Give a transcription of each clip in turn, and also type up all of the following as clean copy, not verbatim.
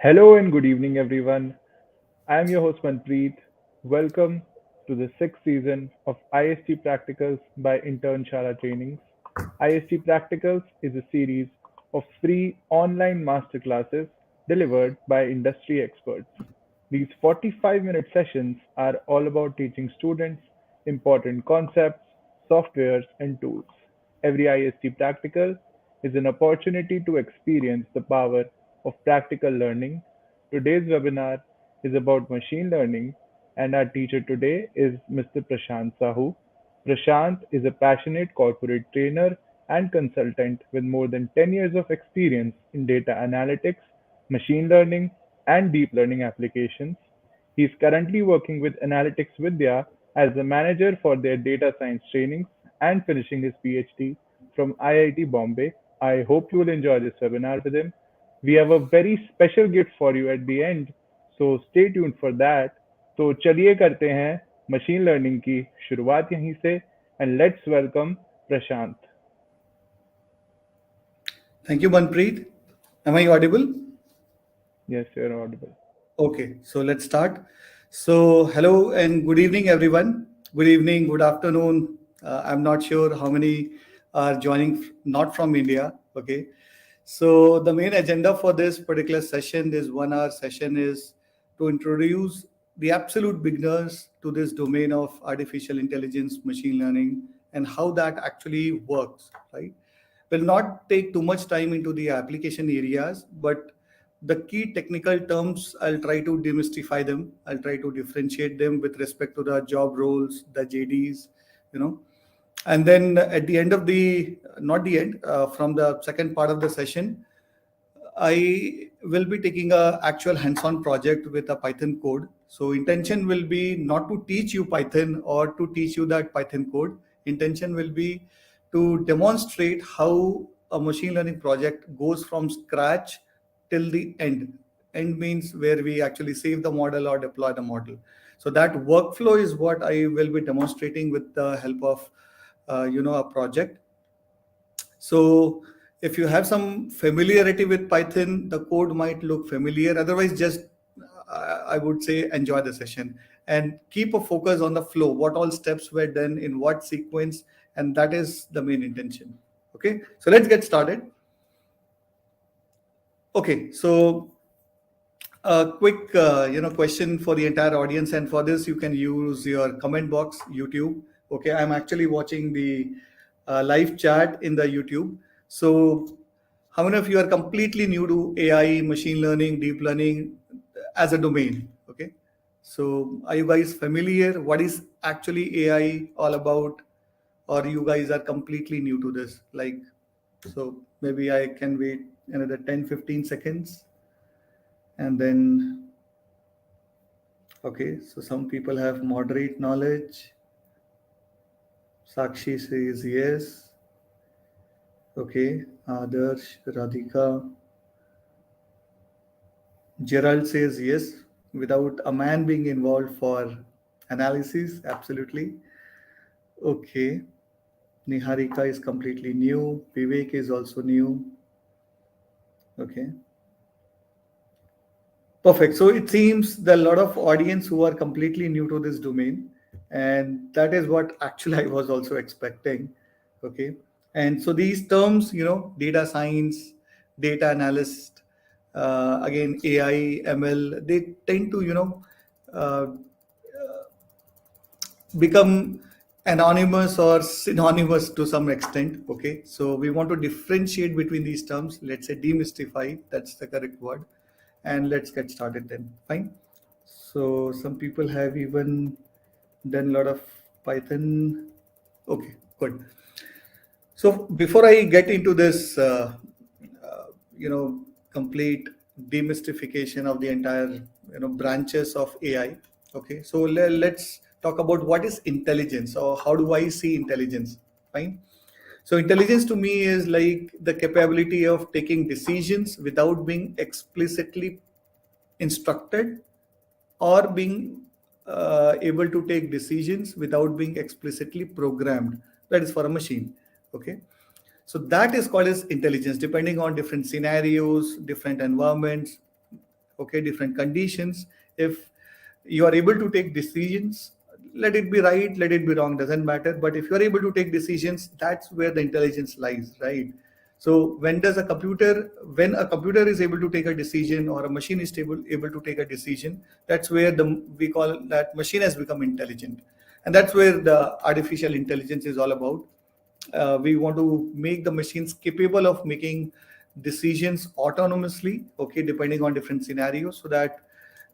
Hello and good evening, everyone. I am your host Manpreet. Welcome to the sixth season of IST Practicals by Internshala Trainings. IST Practicals is a series of free online masterclasses delivered by industry experts. These 45-minute sessions are all about teaching students important concepts, softwares, and tools. Every IST Practical is an opportunity to experience the power of practical learning. Today's webinar is about machine learning, and our teacher today is Mr. Prashant Sahu. Prashant is a passionate corporate trainer and consultant with more than 10 years of experience in data analytics, machine learning, and deep learning applications. He is currently working with Analytics Vidhya as the manager for their data science trainings and finishing his PhD from IIT Bombay. I hope you will enjoy this webinar with him. We have a very special gift for you at the end, so stay tuned for that. तो चलिए करते हैं machine learning की शुरुआत यहीं से and let's welcome Prashant. Thank you, Manpreet. Am I audible? Yes, you're audible. Okay, so let's start. So, hello and good evening, everyone. Good evening, good afternoon. I'm not sure how many are joining not from India. Okay, so the main agenda for this particular session, this 1 hour session, is to introduce the absolute beginners to this domain of artificial intelligence, machine learning, and how that actually works, right? Will not take too much time into the application areas, but the key technical terms, I'll try to demystify them. I'll try to differentiate them with respect to the job roles, the JDs, you know. And then at the end of the, not the end, from the second part of the session, I will be taking a actual hands-on project with a Python code. So intention will be not to teach you Python or to teach you that Python code. Intention will be to demonstrate how a machine learning project goes from scratch till the end. End means where we actually save the model or deploy the model. So that workflow is what I will be demonstrating with the help of a project. So if you have some familiarity with Python, the code might look familiar. Otherwise, just I would say enjoy the session and keep a focus on the flow. What all steps were done in what sequence, and that is the main intention. Okay, so let's get started. Okay, so a quick question for the entire audience, and for this you can use your comment box, YouTube. Okay, I'm actually watching the live chat in the YouTube. So how many of you are completely new to AI, machine learning, deep learning as a domain? Okay, so are you guys familiar what is actually AI all about, or you guys are completely new to this? Like, so maybe I can wait another 10-15 seconds. And then, okay, so some people have moderate knowledge. Sakshi says yes. Okay, Adarsh, Radhika. Gerald says yes, without a man being involved for analysis. Absolutely. Okay, Niharika is completely new. Vivek is also new. Okay. Perfect. So it seems there are a lot of audience who are completely new to this domain, and that is what actually I was also expecting. Okay, and so these terms, data science, data analyst, again AI, ML, they tend to uh, become anonymous or synonymous to some extent. Okay, so we want to differentiate between these terms. Let's say demystify. That's the correct word, and let's get started then. Fine. So some people have even done a lot of Python. Okay, good. So before I get into this, complete demystification of the entire, branches of AI. Okay, so let's talk about what is intelligence, or how do I see intelligence. Fine. So intelligence to me is like the capability of taking decisions without being explicitly instructed, or being able to take decisions without being explicitly programmed. That is for a machine. Okay, so that is called as intelligence, depending on different scenarios, different environments. okay, different conditions. If you are able to take decisions, let it be right, let it be wrong, doesn't matter. But if you are able to take decisions, that's where the intelligence lies, right? So when a computer is able to take a decision, or a machine is able to take a decision, that's where we call that machine has become intelligent. And that's where the artificial intelligence is all about. We want to make the machines capable of making decisions autonomously, okay, depending on different scenarios, so that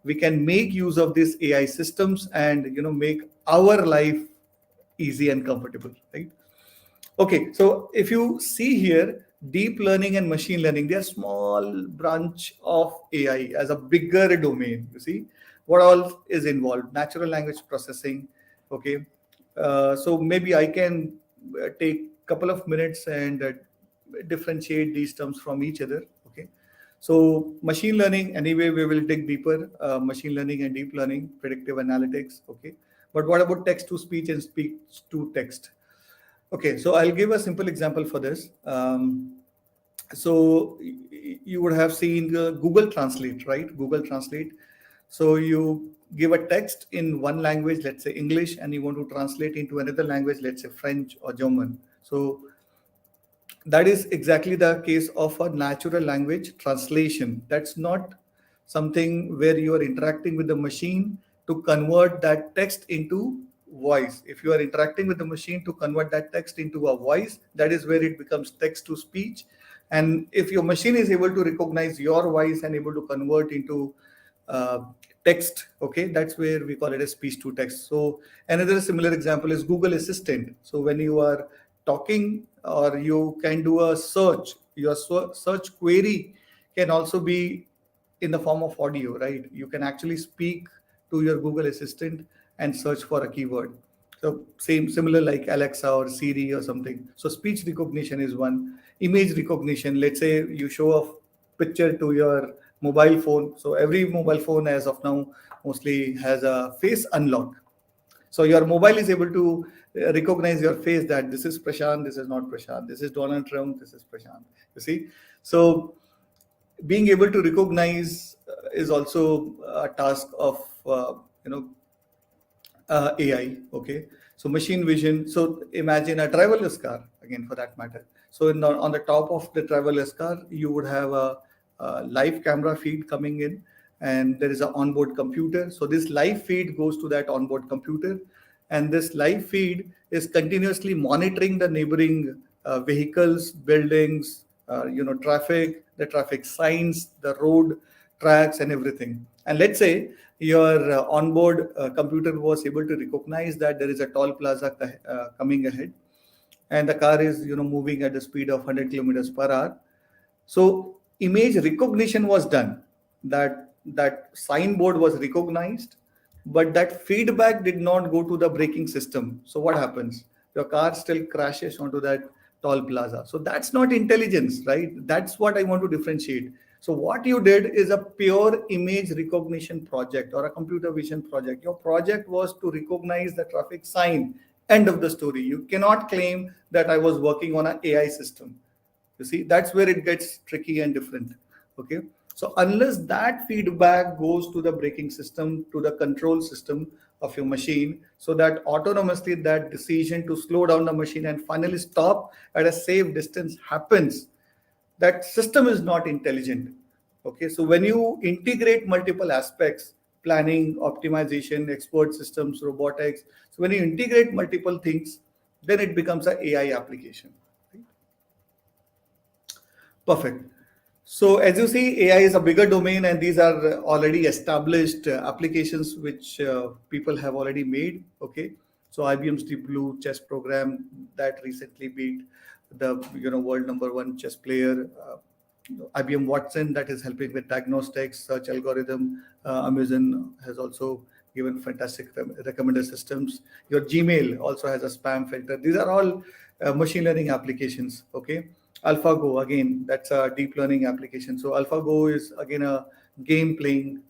we can make use of these AI systems and make our life easy and comfortable, right? Okay, so if you see here, deep learning and machine learning, they are small branch of AI as a bigger domain. You see, what all is involved? Natural language processing. Okay, so maybe I can take couple of minutes and differentiate these terms from each other. Okay, so machine learning. Anyway, we will dig deeper. Machine learning and deep learning, predictive analytics. Okay, but what about text to speech and speech to text? Okay, so I'll give a simple example for this. You would have seen Google Translate, right? Google Translate. So you give a text in one language, let's say English, and you want to translate into another language, let's say French or German. So that is exactly the case of a natural language translation. That's not something where you are interacting with the machine to convert that text into voice. If you are interacting with the machine to convert that text into a voice, that is where it becomes text to speech. And if your machine is able to recognize your voice and able to convert into uh, text, okay, that's where we call it a speech to text. So another similar example is Google Assistant. So when you are talking, or you can do a search, your search query can also be in the form of audio, right? You can actually speak to your Google Assistant and search for a keyword. So similar like Alexa or Siri or something. So speech recognition is one. Image recognition, let's say you show a picture to your mobile phone. So every mobile phone as of now mostly has a face unlock. So your mobile is able to recognize your face, that this is Prashant, this is not Prashant, this is Donald Trump, this is Prashant. You see, so being able to recognize is also a task of you know AI. Okay, so machine vision. So imagine a driverless car, again for that matter. So on the top of the driverless car, you would have a live camera feed coming in, and there is an onboard computer. So this live feed goes to that onboard computer, and this live feed is continuously monitoring the neighboring vehicles, buildings, traffic, the traffic signs, the road tracks, and everything. And let's say your onboard computer was able to recognize that there is a toll plaza coming ahead, and the car is moving at the speed of 100 kilometers per hour. So image recognition was done, that signboard was recognized, but that feedback did not go to the braking system. So what happens? Your car still crashes onto that toll plaza. So that's not intelligence, right? That's what I want to differentiate. So what you did is a pure image recognition project or a computer vision project. Your project was to recognize the traffic sign. End of the story. You cannot claim that I was working on an AI system. You see, that's where it gets tricky and different. Okay. So unless that feedback goes to the braking system, to the control system of your machine, so that autonomously that decision to slow down the machine and finally stop at a safe distance happens, that system is not intelligent. Okay. So when you integrate multiple aspects, planning, optimization, expert systems, robotics, so when you integrate multiple things, then it becomes an AI application. Perfect. So as you see, AI is a bigger domain, and these are already established applications which people have already made. Okay, so IBM's Deep Blue chess program that recently beat the world number one chess player. IBM Watson that is helping with diagnostics, search algorithm. Amazon has also given fantastic recommender systems. Your Gmail also has a spam filter. These are all machine learning applications. Okay. AlphaGo, again, that's a deep learning application. So AlphaGo is again a game playing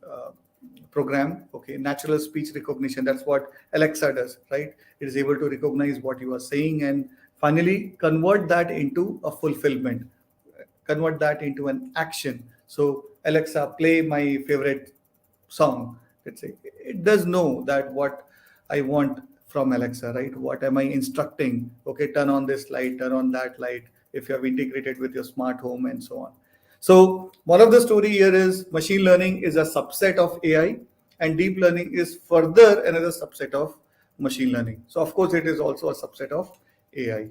program. Okay, natural speech recognition. That's what Alexa does, right? It is able to recognize what you are saying and finally convert that into a fulfillment, convert that into an action. So Alexa, play my favorite song. Let's say it does know that what I want from Alexa, right? What am I instructing? Okay, turn on this light, turn on that light. If you have integrated with your smart home and so on. So one of the story here is machine learning is a subset of AI, and deep learning is further another subset of machine learning. So of course it is also a subset of AI.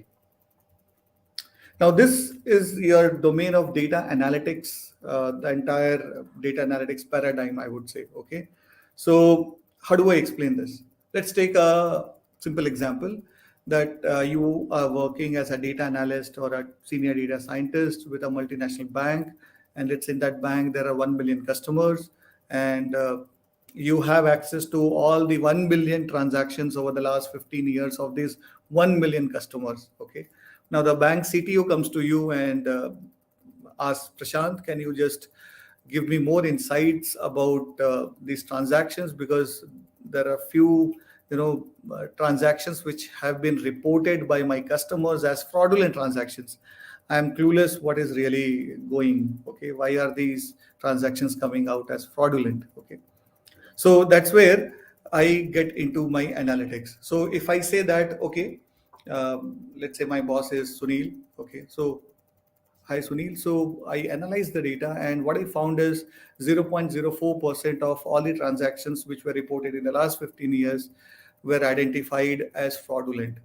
Now, this is your domain of data analytics, the entire data analytics paradigm, I would say. Okay. So, how do I explain this? Let's take a simple example that you are working as a data analyst or a senior data scientist with a multinational bank. And let's say in that bank, there are 1 billion customers, and you have access to all the 1 billion transactions over the last 15 years of these 1 million customers. Okay. Now the bank CTO comes to you and asks, Prashant, can you just give me more insights about these transactions, because there are few transactions which have been reported by my customers as fraudulent transactions. I am clueless what is really going. Okay, why are these transactions coming out as fraudulent? Okay, so that's where I get into my analytics. So if I say that, okay, let's say my boss is Sunil. Okay, so hi Sunil. So I analyzed the data, and what I found is 0.04% of all the transactions which were reported in the last 15 years were identified as fraudulent.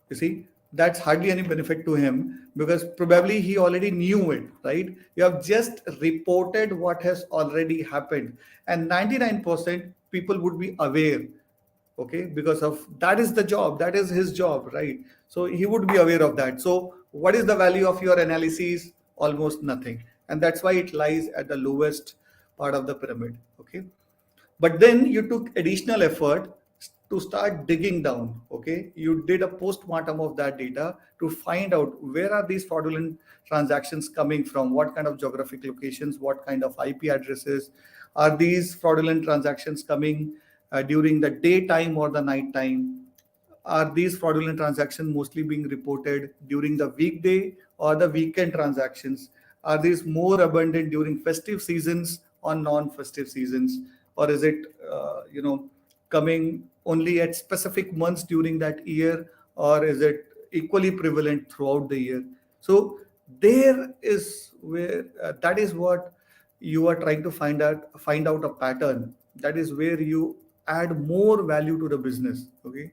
You see, that's hardly any benefit to him, because probably he already knew it, right? You have just reported what has already happened, and 99% people would be aware, okay, because of that is the job, that is his job, right? So he would be aware of that. So what is the value of your analysis? Almost nothing. And that's why it lies at the lowest part of the pyramid. Okay, but then you took additional effort to start digging down. Okay, you did a post-mortem of that data to find out where are these fraudulent transactions coming from, what kind of geographic locations, what kind of IP addresses. Are these fraudulent transactions coming during the daytime or the nighttime? Are these fraudulent transactions mostly being reported during the weekday or the weekend transactions? Are these more abundant during festive seasons or non-festive seasons? Or is it, coming only at specific months during that year? Or is it equally prevalent throughout the year? So there is where that is what you are trying to find out a pattern. That is where you add more value to the business. Okay,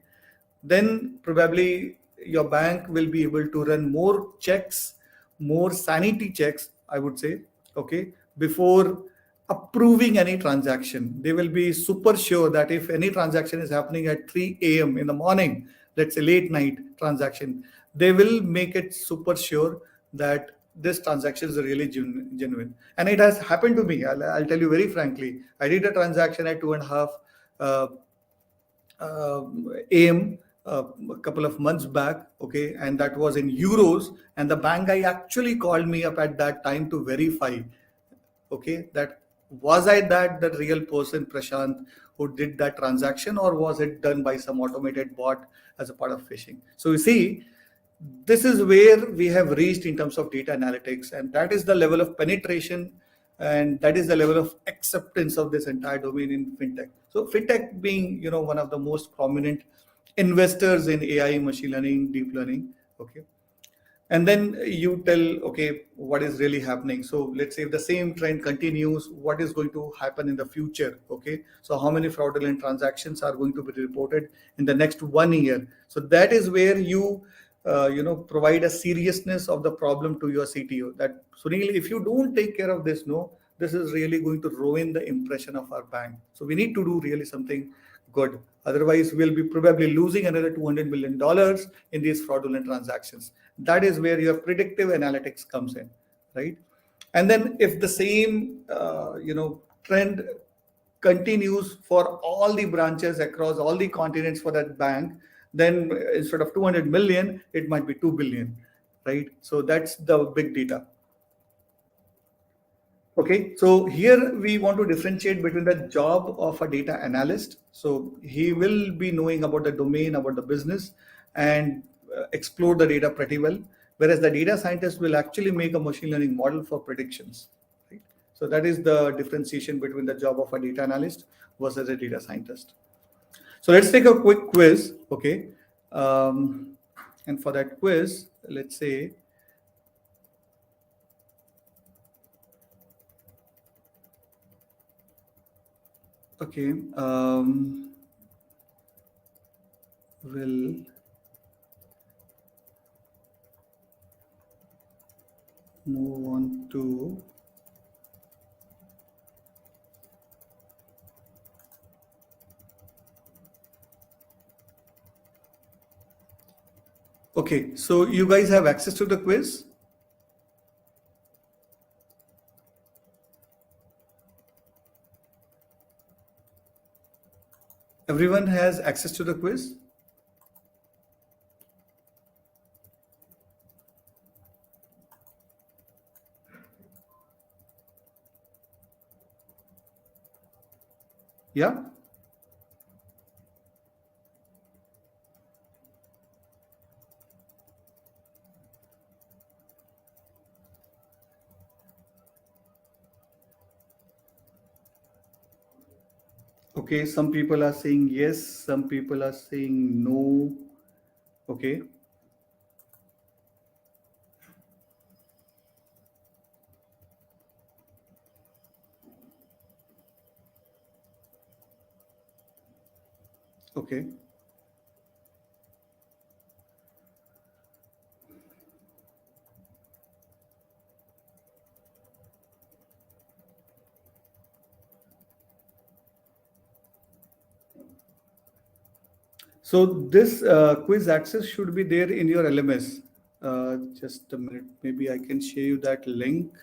then probably your bank will be able to run more checks, more sanity checks, I would say, okay, before approving any transaction. They will be super sure that if any transaction is happening at 3 a.m. in the morning, let's say late night transaction, they will make it super sure that this transaction is really genuine. And it has happened to me. I'll tell you very frankly. I did a transaction at 2.5 uh, AM a couple of months back, okay, and that was in euros. And the bank guy actually called me up at that time to verify, okay, that was I that the real person, Prashant, who did that transaction, or was it done by some automated bot as a part of phishing? So you see, this is where we have reached in terms of data analytics, and that is the level of penetration, and that is the level of acceptance of this entire domain in fintech. So fintech being, one of the most prominent investors in AI, machine learning, deep learning. Okay, and then you tell, okay, what is really happening. So let's say if the same trend continues, what is going to happen in the future? Okay, so how many fraudulent transactions are going to be reported in the next 1 year? So that is where you provide a seriousness of the problem to your CTO, that Sunil, if you don't take care of this, no, this is really going to ruin the impression of our bank. So we need to do really something good. Otherwise, we'll be probably losing another $200 million in these fraudulent transactions. That is where your predictive analytics comes in, right? And then if the same trend continues for all the branches across all the continents for that bank, then instead of 200 million, it might be 2 billion, right? So that's the big data. Okay, so here we want to differentiate between the job of a data analyst. So he will be knowing about the domain, about the business, and explore the data pretty well. whereas the data scientist will actually make a machine learning model for predictions. Right? So that is the differentiation between the job of a data analyst versus a data scientist. So let's take a quick quiz, okay? Um, and for that quiz, let's say, okay, we'll move on to, okay, so you guys have access to the quiz? Everyone has access to the quiz? Yeah? Okay, some people are saying yes, some people are saying no. Okay. Okay. So this quiz access should be there in your LMS. Just a minute, maybe I can share you that link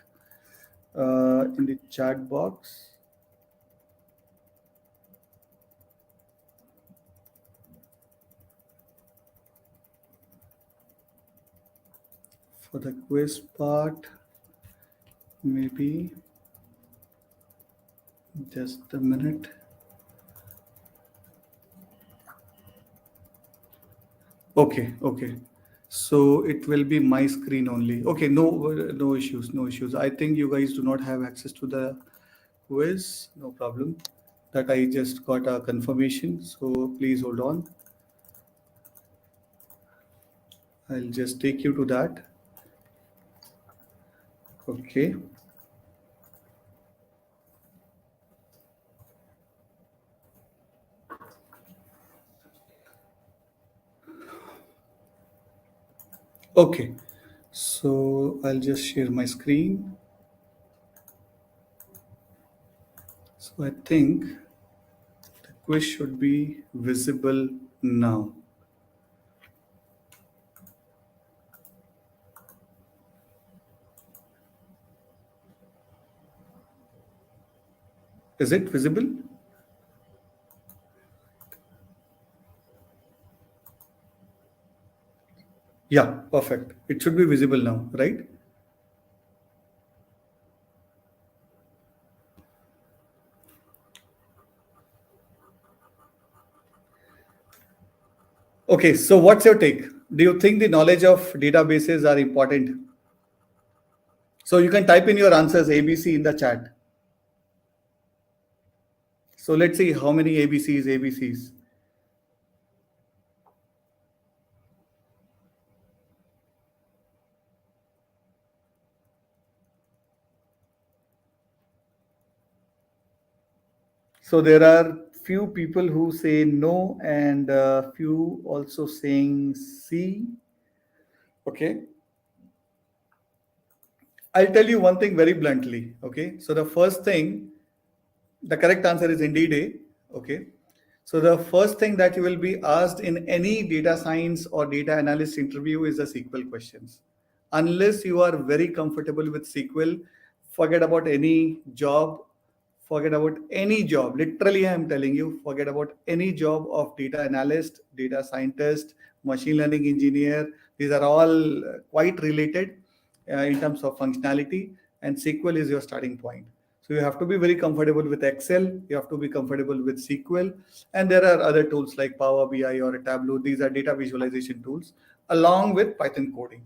in the chat box. For the quiz part, maybe just a minute. Okay, okay. So it will be my screen only. Okay, no issues, no issues. I think you guys do not have access to the quiz. No problem. That I just got a confirmation. So please hold on. I'll just take you to that. Okay. Okay. So I'll just share my screen. So I think the quiz should be visible now. Is it visible? Yeah, perfect. It should be visible now, right? Okay, so what's your take? Do you think the knowledge of databases are important? So you can type in your answers ABC in the chat. So let's see how many ABCs, ABCs. So there are few people who say no and few also saying C. Okay. I'll tell you one thing very bluntly. Okay. So the first thing, the correct answer is indeed A. Okay. So the first thing that you will be asked in any data science or data analyst interview is the SQL questions. Unless you are very comfortable with SQL, forget about any job, forget about any job. Literally, I am telling you, forget about any job of data analyst, data scientist, machine learning engineer. These are all quite related in terms of functionality, and SQL is your starting point. So you have to be very comfortable with Excel, you have to be comfortable with SQL, and there are other tools like Power BI or Tableau. These are data visualization tools along with Python coding.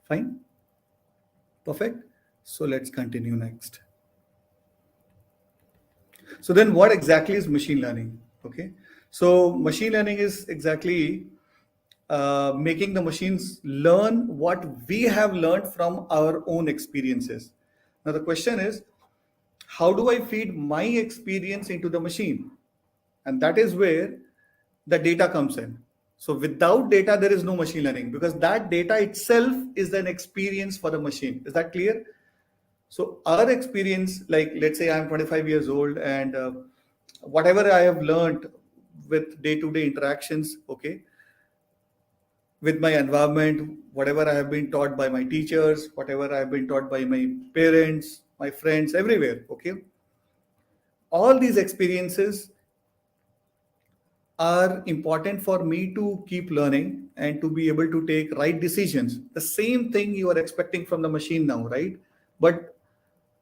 Fine, perfect. So let's continue next. So then what exactly is machine learning? Okay. So machine learning is exactly making the machines learn what we have learned from our own experiences. Now the question is, how do I feed my experience into the machine? And that is where the data comes in. So without data, there is no machine learning because that data itself is an experience for the machine. Is that clear? So our experience, like let's say I'm 25 years old and whatever I have learned with day-to-day interactions, okay, with my environment, whatever I have been taught by my teachers, whatever I have been taught by my parents, my friends, everywhere, okay, all these experiences are important for me to keep learning and to be able to take right decisions. The same thing you are expecting from the machine now, right? But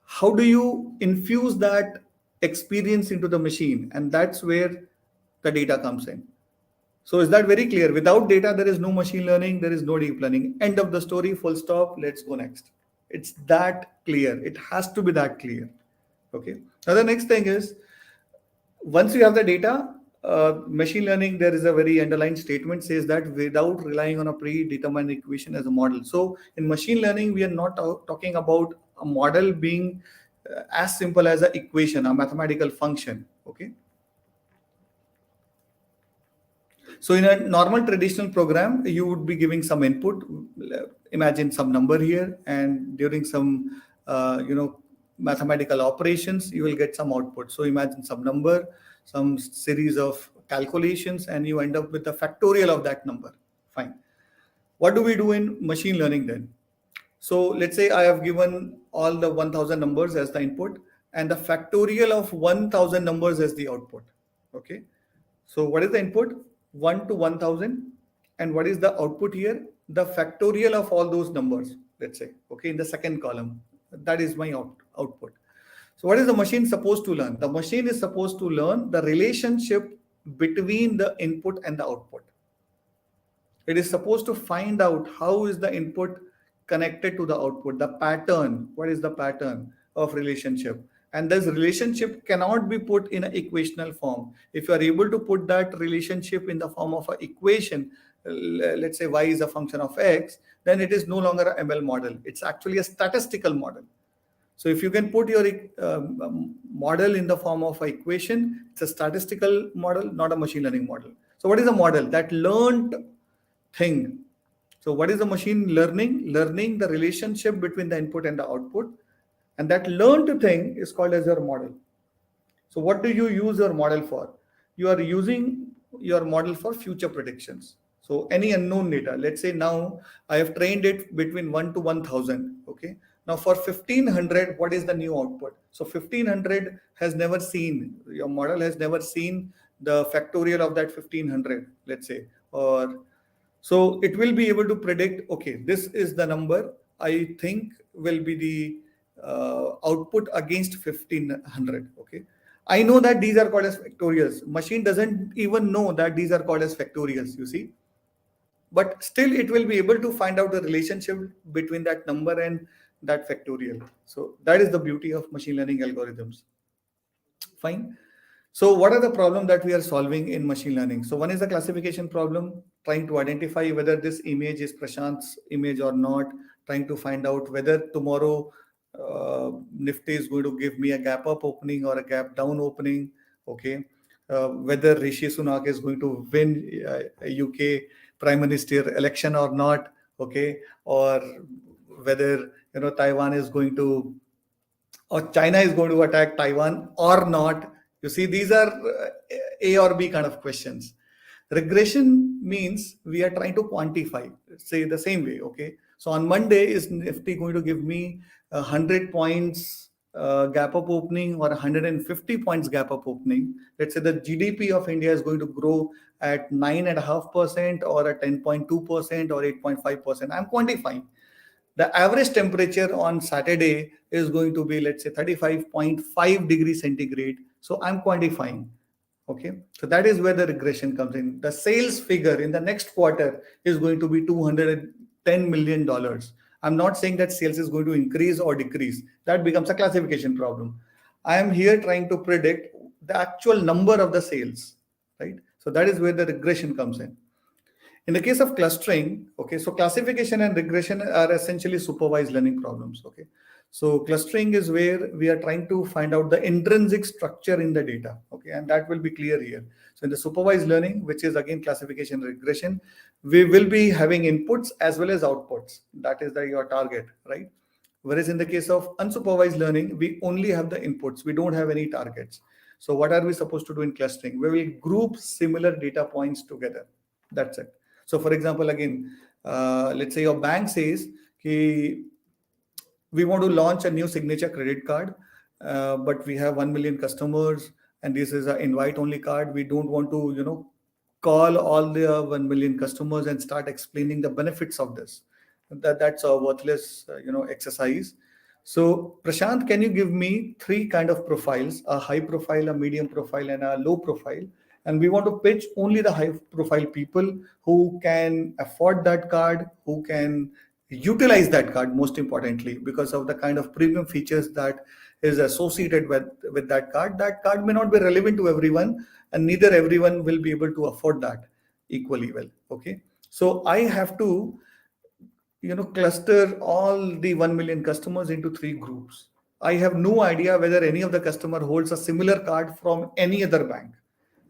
how do you infuse that experience into the machine? And that's where the data comes in. So is that very clear? Without data, there is no machine learning, there is no deep learning. End of the story, full stop. Let's go next. It's that clear. It has to be that clear. Okay. Now the next thing is, once you have the data, machine learning, there is a very underlined statement says that without relying on a predetermined equation as a model. So in machine learning, we are not talking about a model being as simple as an equation, a mathematical function. Okay. So in a normal traditional program, you would be giving some input. Imagine some number here, and during some mathematical operations, you will get some output. So imagine some number, some series of calculations, and you end up with the factorial of that number. Fine. What do we do in machine learning then? So let's say I have given all the 1000 numbers as the input and the factorial of 1000 numbers as the output. Okay. So what is the input? 1 to 1000. And what is the output here? The factorial of all those numbers, let's say, okay, in the second column. That is my output. So what is the machine supposed to learn? The machine is supposed to learn the relationship between the input and the output. It is supposed to find out how is the input connected to the output, the pattern. What is the pattern of relationship? And this relationship cannot be put in an equational form. If you are able to put that relationship in the form of an equation, let's say y is a function of x, then it is no longer a ML model. It's actually a statistical model. So if you can put your model in the form of an equation, it's a statistical model, not a machine learning model. So what is a model? That learned thing. So what is the machine learning? Learning the relationship between the input and the output. And that learned thing is called as your model. So what do you use your model for? You are using your model for future predictions. So any unknown data, let's say now I have trained it between 1 to 1000. Okay. Now for 1500, what is the new output? So 1500 has never seen, your model has never seen the factorial of that 1500, let's say, or so it will be able to predict, okay, this is the number I think will be the output against 1500. Okay. I know that these are called as factorials. Machine doesn't even know that these are called as factorials, you see. But still it will be able to find out the relationship between that number and that factorial. So that is the beauty of machine learning algorithms. Fine. So what are the problems that we are solving in machine learning? So one is the classification problem, trying to identify whether this image is Prashant's image or not, trying to find out whether tomorrow Nifty is going to give me a gap up opening or a gap down opening. Okay. Whether Rishi Sunak is going to win UK Prime Minister election or not. Okay. Or whether Taiwan is going to or China is going to attack Taiwan or not. You see, these are A or B kind of questions. Regression means we are trying to quantify, say the same way. Okay. So on Monday, is Nifty going to give me 100 points gap up opening or 150 points gap up opening? Let's say the GDP of India is going to grow at 9.5% or at 10.2% or 8.5%. I'm quantifying. The average temperature on Saturday is going to be, let's say, 35.5 degrees centigrade. So I'm quantifying. Okay. So that is where the regression comes in. The sales figure in the next quarter is going to be $210 million. I'm not saying that sales is going to increase or decrease. That becomes a classification problem. I am here trying to predict the actual number of the sales, right? So that is where the regression comes in. In the case of clustering, okay, so classification and regression are essentially supervised learning problems, okay. So clustering is where we are trying to find out the intrinsic structure in the data, okay, and that will be clear here. So in the supervised learning, which is again classification regression, we will be having inputs as well as outputs. That is your target, right? Whereas in the case of unsupervised learning, we only have the inputs, we don't have any targets. So what are we supposed to do in clustering? We will group similar data points together. That's it. So for example, again, let's say your bank says, "Ki we want to launch a new signature credit card, but we have 1 million customers and this is an invite only card. We don't want to, call all the 1 million customers and start explaining the benefits of this. That's a worthless, exercise. So Prashant, can you give me three kind of profiles, a high profile, a medium profile, and a low profile? And we want to pitch only the high profile people who can afford that card, who can utilize that card, most importantly, because of the kind of premium features that is associated with that card. That card may not be relevant to everyone, and neither everyone will be able to afford that equally well. Okay, so I have to cluster all the 1 million customers into three groups. I have no idea whether any of the customer holds a similar card from any other bank,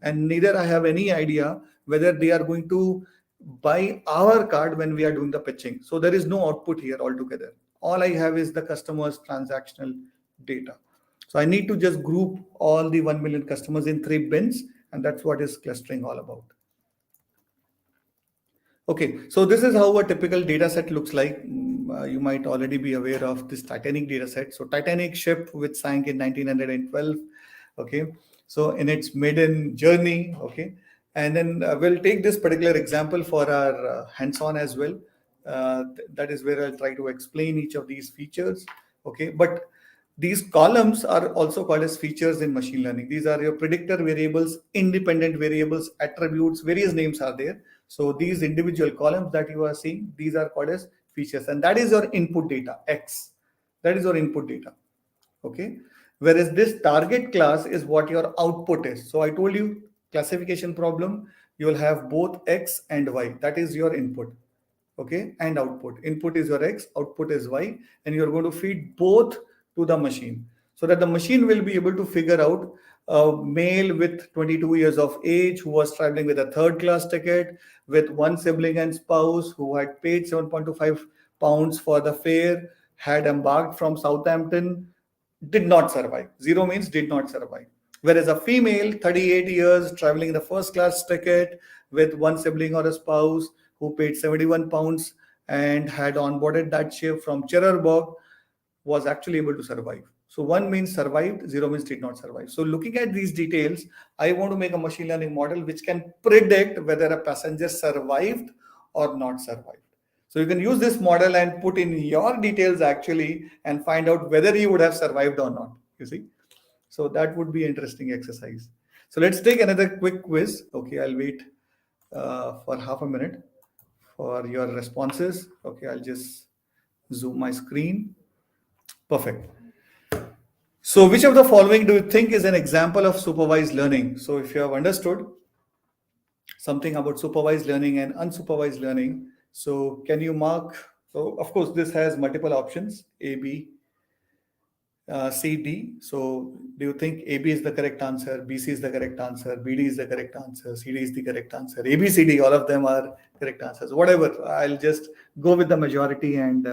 and neither I have any idea whether they are going to buy our card when we are doing the pitching. So there is no output here altogether. All I have is the customer's transactional data. So I need to just group all the 1 million customers in three bins, and that's what is clustering all about. Okay, so this is how a typical data set looks like. You might already be aware of this Titanic data set. So Titanic ship which sank in 1912. Okay, so in its maiden journey, okay, and then we'll take this particular example for our hands-on as well. That is where I'll try to explain each of these features. Okay, but these columns are also called as features in machine learning. These are your predictor variables, independent variables, attributes, various names are there. So these individual columns that you are seeing, these are called as features, and that is your input data, X. That is your input data. Okay. Whereas this target class is what your output is. So I told you classification problem, you will have both X and Y. That is your input. Okay, and output. Input is your X, output is Y, and you're going to feed both to the machine so that the machine will be able to figure out a male with 22 years of age who was traveling with a third class ticket with one sibling and spouse who had paid 7.25 pounds for the fare, had embarked from Southampton, did not survive. Zero means did not survive. Whereas a female, 38 years, traveling in the first class ticket with one sibling or a spouse who paid 71 pounds and had onboarded that ship from Cherbourg, was actually able to survive. So one means survived, zero means did not survive. So looking at these details, I want to make a machine learning model which can predict whether a passenger survived or not survived. So you can use this model and put in your details actually and find out whether you would have survived or not. You see? So that would be interesting exercise. So let's take another quick quiz. Okay, I'll wait for half a minute for your responses. Okay, I'll just zoom my screen. Perfect. So which of the following do you think is an example of supervised learning? So if you have understood something about supervised learning and unsupervised learning, so can you mark? So of course this has multiple options, A, B, C, D. So do you think AB is the correct answer, BC is the correct answer, BD is the correct answer, CD is the correct answer, ABCD, all of them are correct answers. Whatever, I'll just go with the majority and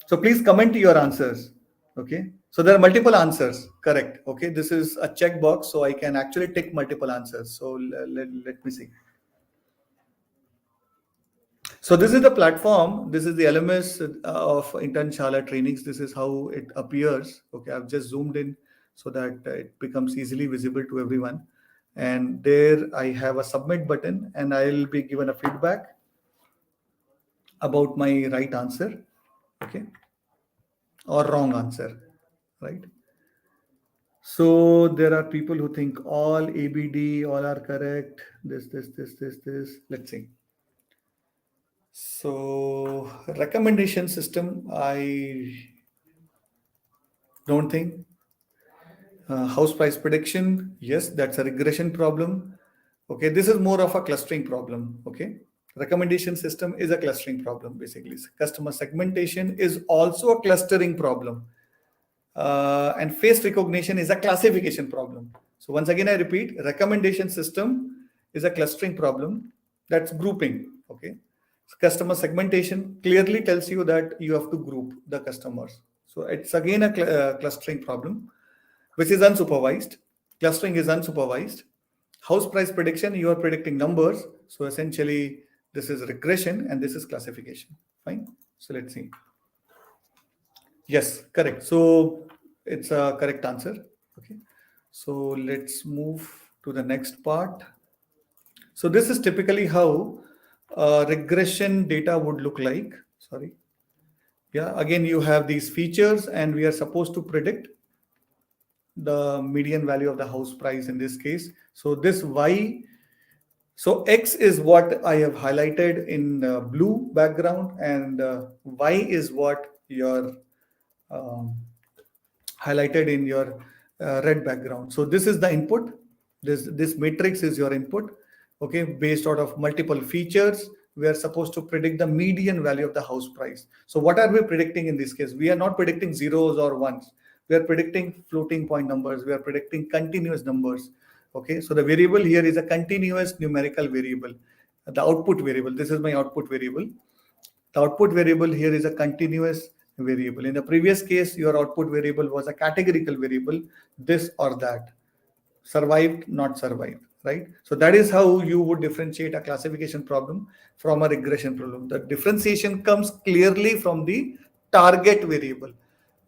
so please comment your answers. Okay. So there are multiple answers. Correct. Okay. This is a checkbox, so I can actually tick multiple answers. So let me see. So this is the platform. This is the LMS of Internshala Trainings. This is how it appears. Okay, I've just zoomed in so that it becomes easily visible to everyone. And there I have a submit button, and I'll be given a feedback about my right answer, okay, or wrong answer, right? So there are people who think all ABD, all are correct. This. Let's see. So recommendation system, I don't think. House price prediction, yes, that's a regression problem. Okay, this is more of a clustering problem. Okay, recommendation system is a clustering problem basically. Customer segmentation is also a clustering problem. And face recognition is a classification problem. So once again, I repeat, recommendation system is a clustering problem. That's grouping. Okay, so customer segmentation clearly tells you that you have to group the customers. So it's again a clustering problem, which is unsupervised. Clustering is unsupervised. House price prediction, you are predicting numbers. So essentially, this is regression and this is classification. Fine. So let's see. Yes, correct. So it's a correct answer. Okay. So let's move to the next part. So this is typically how regression data would look like. Sorry. Yeah. Again, you have these features, and we are supposed to predict the median value of the house price in this case. So this Y, so X is what I have highlighted in blue background, and Y is what your um, highlighted in your red background. So this is the input. This matrix is your input. Okay, based out of multiple features, we are supposed to predict the median value of the house price. So what are we predicting in this case? We are not predicting zeros or ones. We are predicting floating point numbers. We are predicting continuous numbers. Okay, so the variable here is a continuous numerical variable. The output variable. This is my output variable. The output variable here is a continuous variable. In the previous case, your output variable was a categorical variable, this or that, survived, not survived, right? So that is how you would differentiate a classification problem from a regression problem. The differentiation comes clearly from the target variable.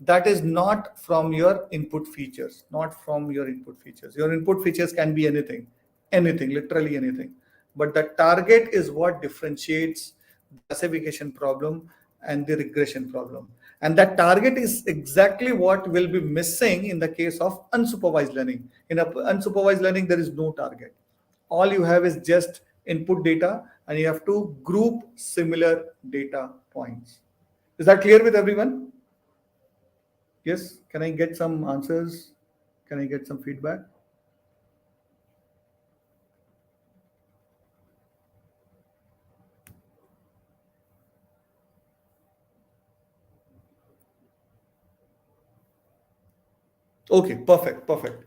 That is not from your input features, not from your input features. Your input features can be anything, literally anything. But the target is what differentiates the classification problem and the regression problem. And that target is exactly what will be missing in the case of unsupervised learning. In unsupervised learning, there is no target. All you have is just input data, and you have to group similar data points. Is that clear with everyone? Yes? Can I get some answers? Can I get some feedback? Okay, perfect, perfect.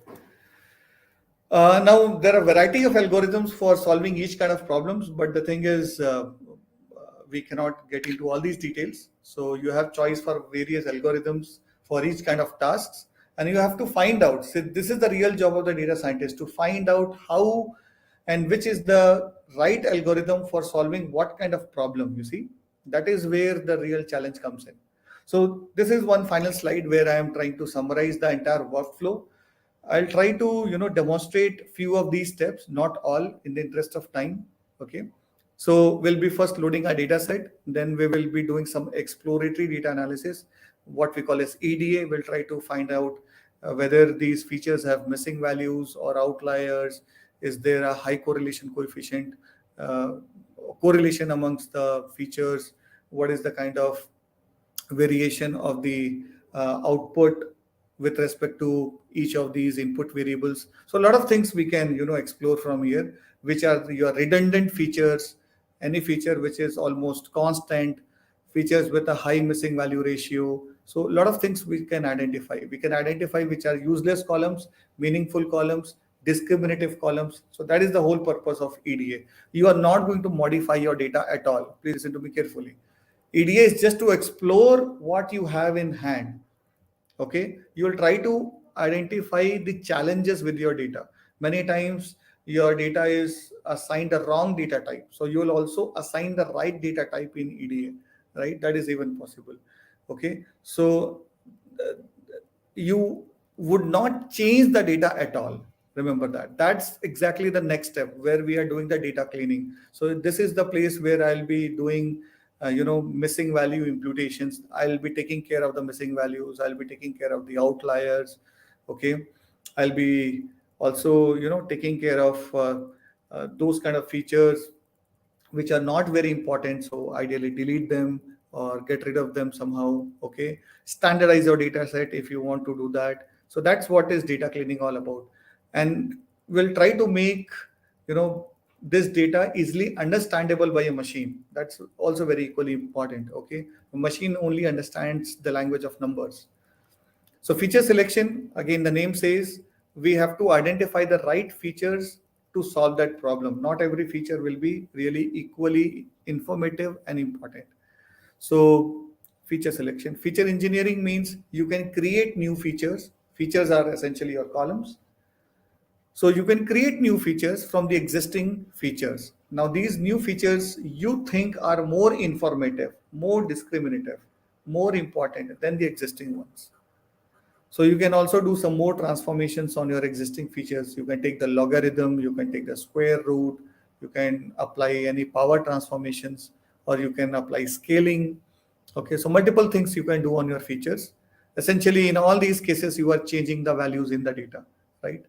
Now there are a variety of algorithms for solving each kind of problems, but the thing is, we cannot get into all these details. So you have choice for various algorithms for each kind of tasks, and you have to find out. So this is the real job of the data scientist, to find out how and which is the right algorithm for solving what kind of problem. You see, that is where the real challenge comes in. So this is one final slide where I am trying to summarize the entire workflow. I'll try to demonstrate few of these steps, not all, in the interest of time. Okay. So we'll be first loading a data set, then we will be doing some exploratory data analysis, what we call as EDA. We'll try to find out whether these features have missing values or outliers. Is there a high correlation coefficient, uh, correlation amongst the features? What is the kind of variation of the output with respect to each of these input variables? So a lot of things we can explore from here, which are your redundant features, any feature which is almost constant, features with a high missing value ratio. So a lot of things we can identify which are useless columns, meaningful columns, discriminative columns. So that is the whole purpose of EDA. You are not going to modify your data at all. Please listen to me carefully. EDA is just to explore what you have in hand. Okay, you will try to identify the challenges with your data. Many times your data is assigned a wrong data type, so you will also assign the right data type in EDA, right? That is even possible. Okay, so uh, you would not change the data at all. Remember that. That's exactly the next step where we are doing the data cleaning. So this is the place where I'll be doing missing value imputations. I'll be taking care of the missing values. I'll be taking care of the outliers. Okay, I'll be also taking care of those kind of features which are not very important. So ideally delete them or get rid of them somehow. Okay. Standardize your data set if you want to do that. So that's what is data cleaning all about. And we'll try to make, you know, this data easily understandable by a machine. That's also very equally important. Okay. A machine only understands the language of numbers. So feature selection, again, the name says we have to identify the right features to solve that problem. Not every feature will be really equally informative and important. So feature selection. Feature engineering means you can create new features. Features are essentially your columns. So you can create new features from the existing features. Now these new features you think are more informative, more discriminative, more important than the existing ones. So you can also do some more transformations on your existing features. You can take the logarithm, you can take the square root, you can apply any power transformations, or you can apply scaling. Okay, so multiple things you can do on your features. Essentially, in all these cases, you are changing the values in the data, right?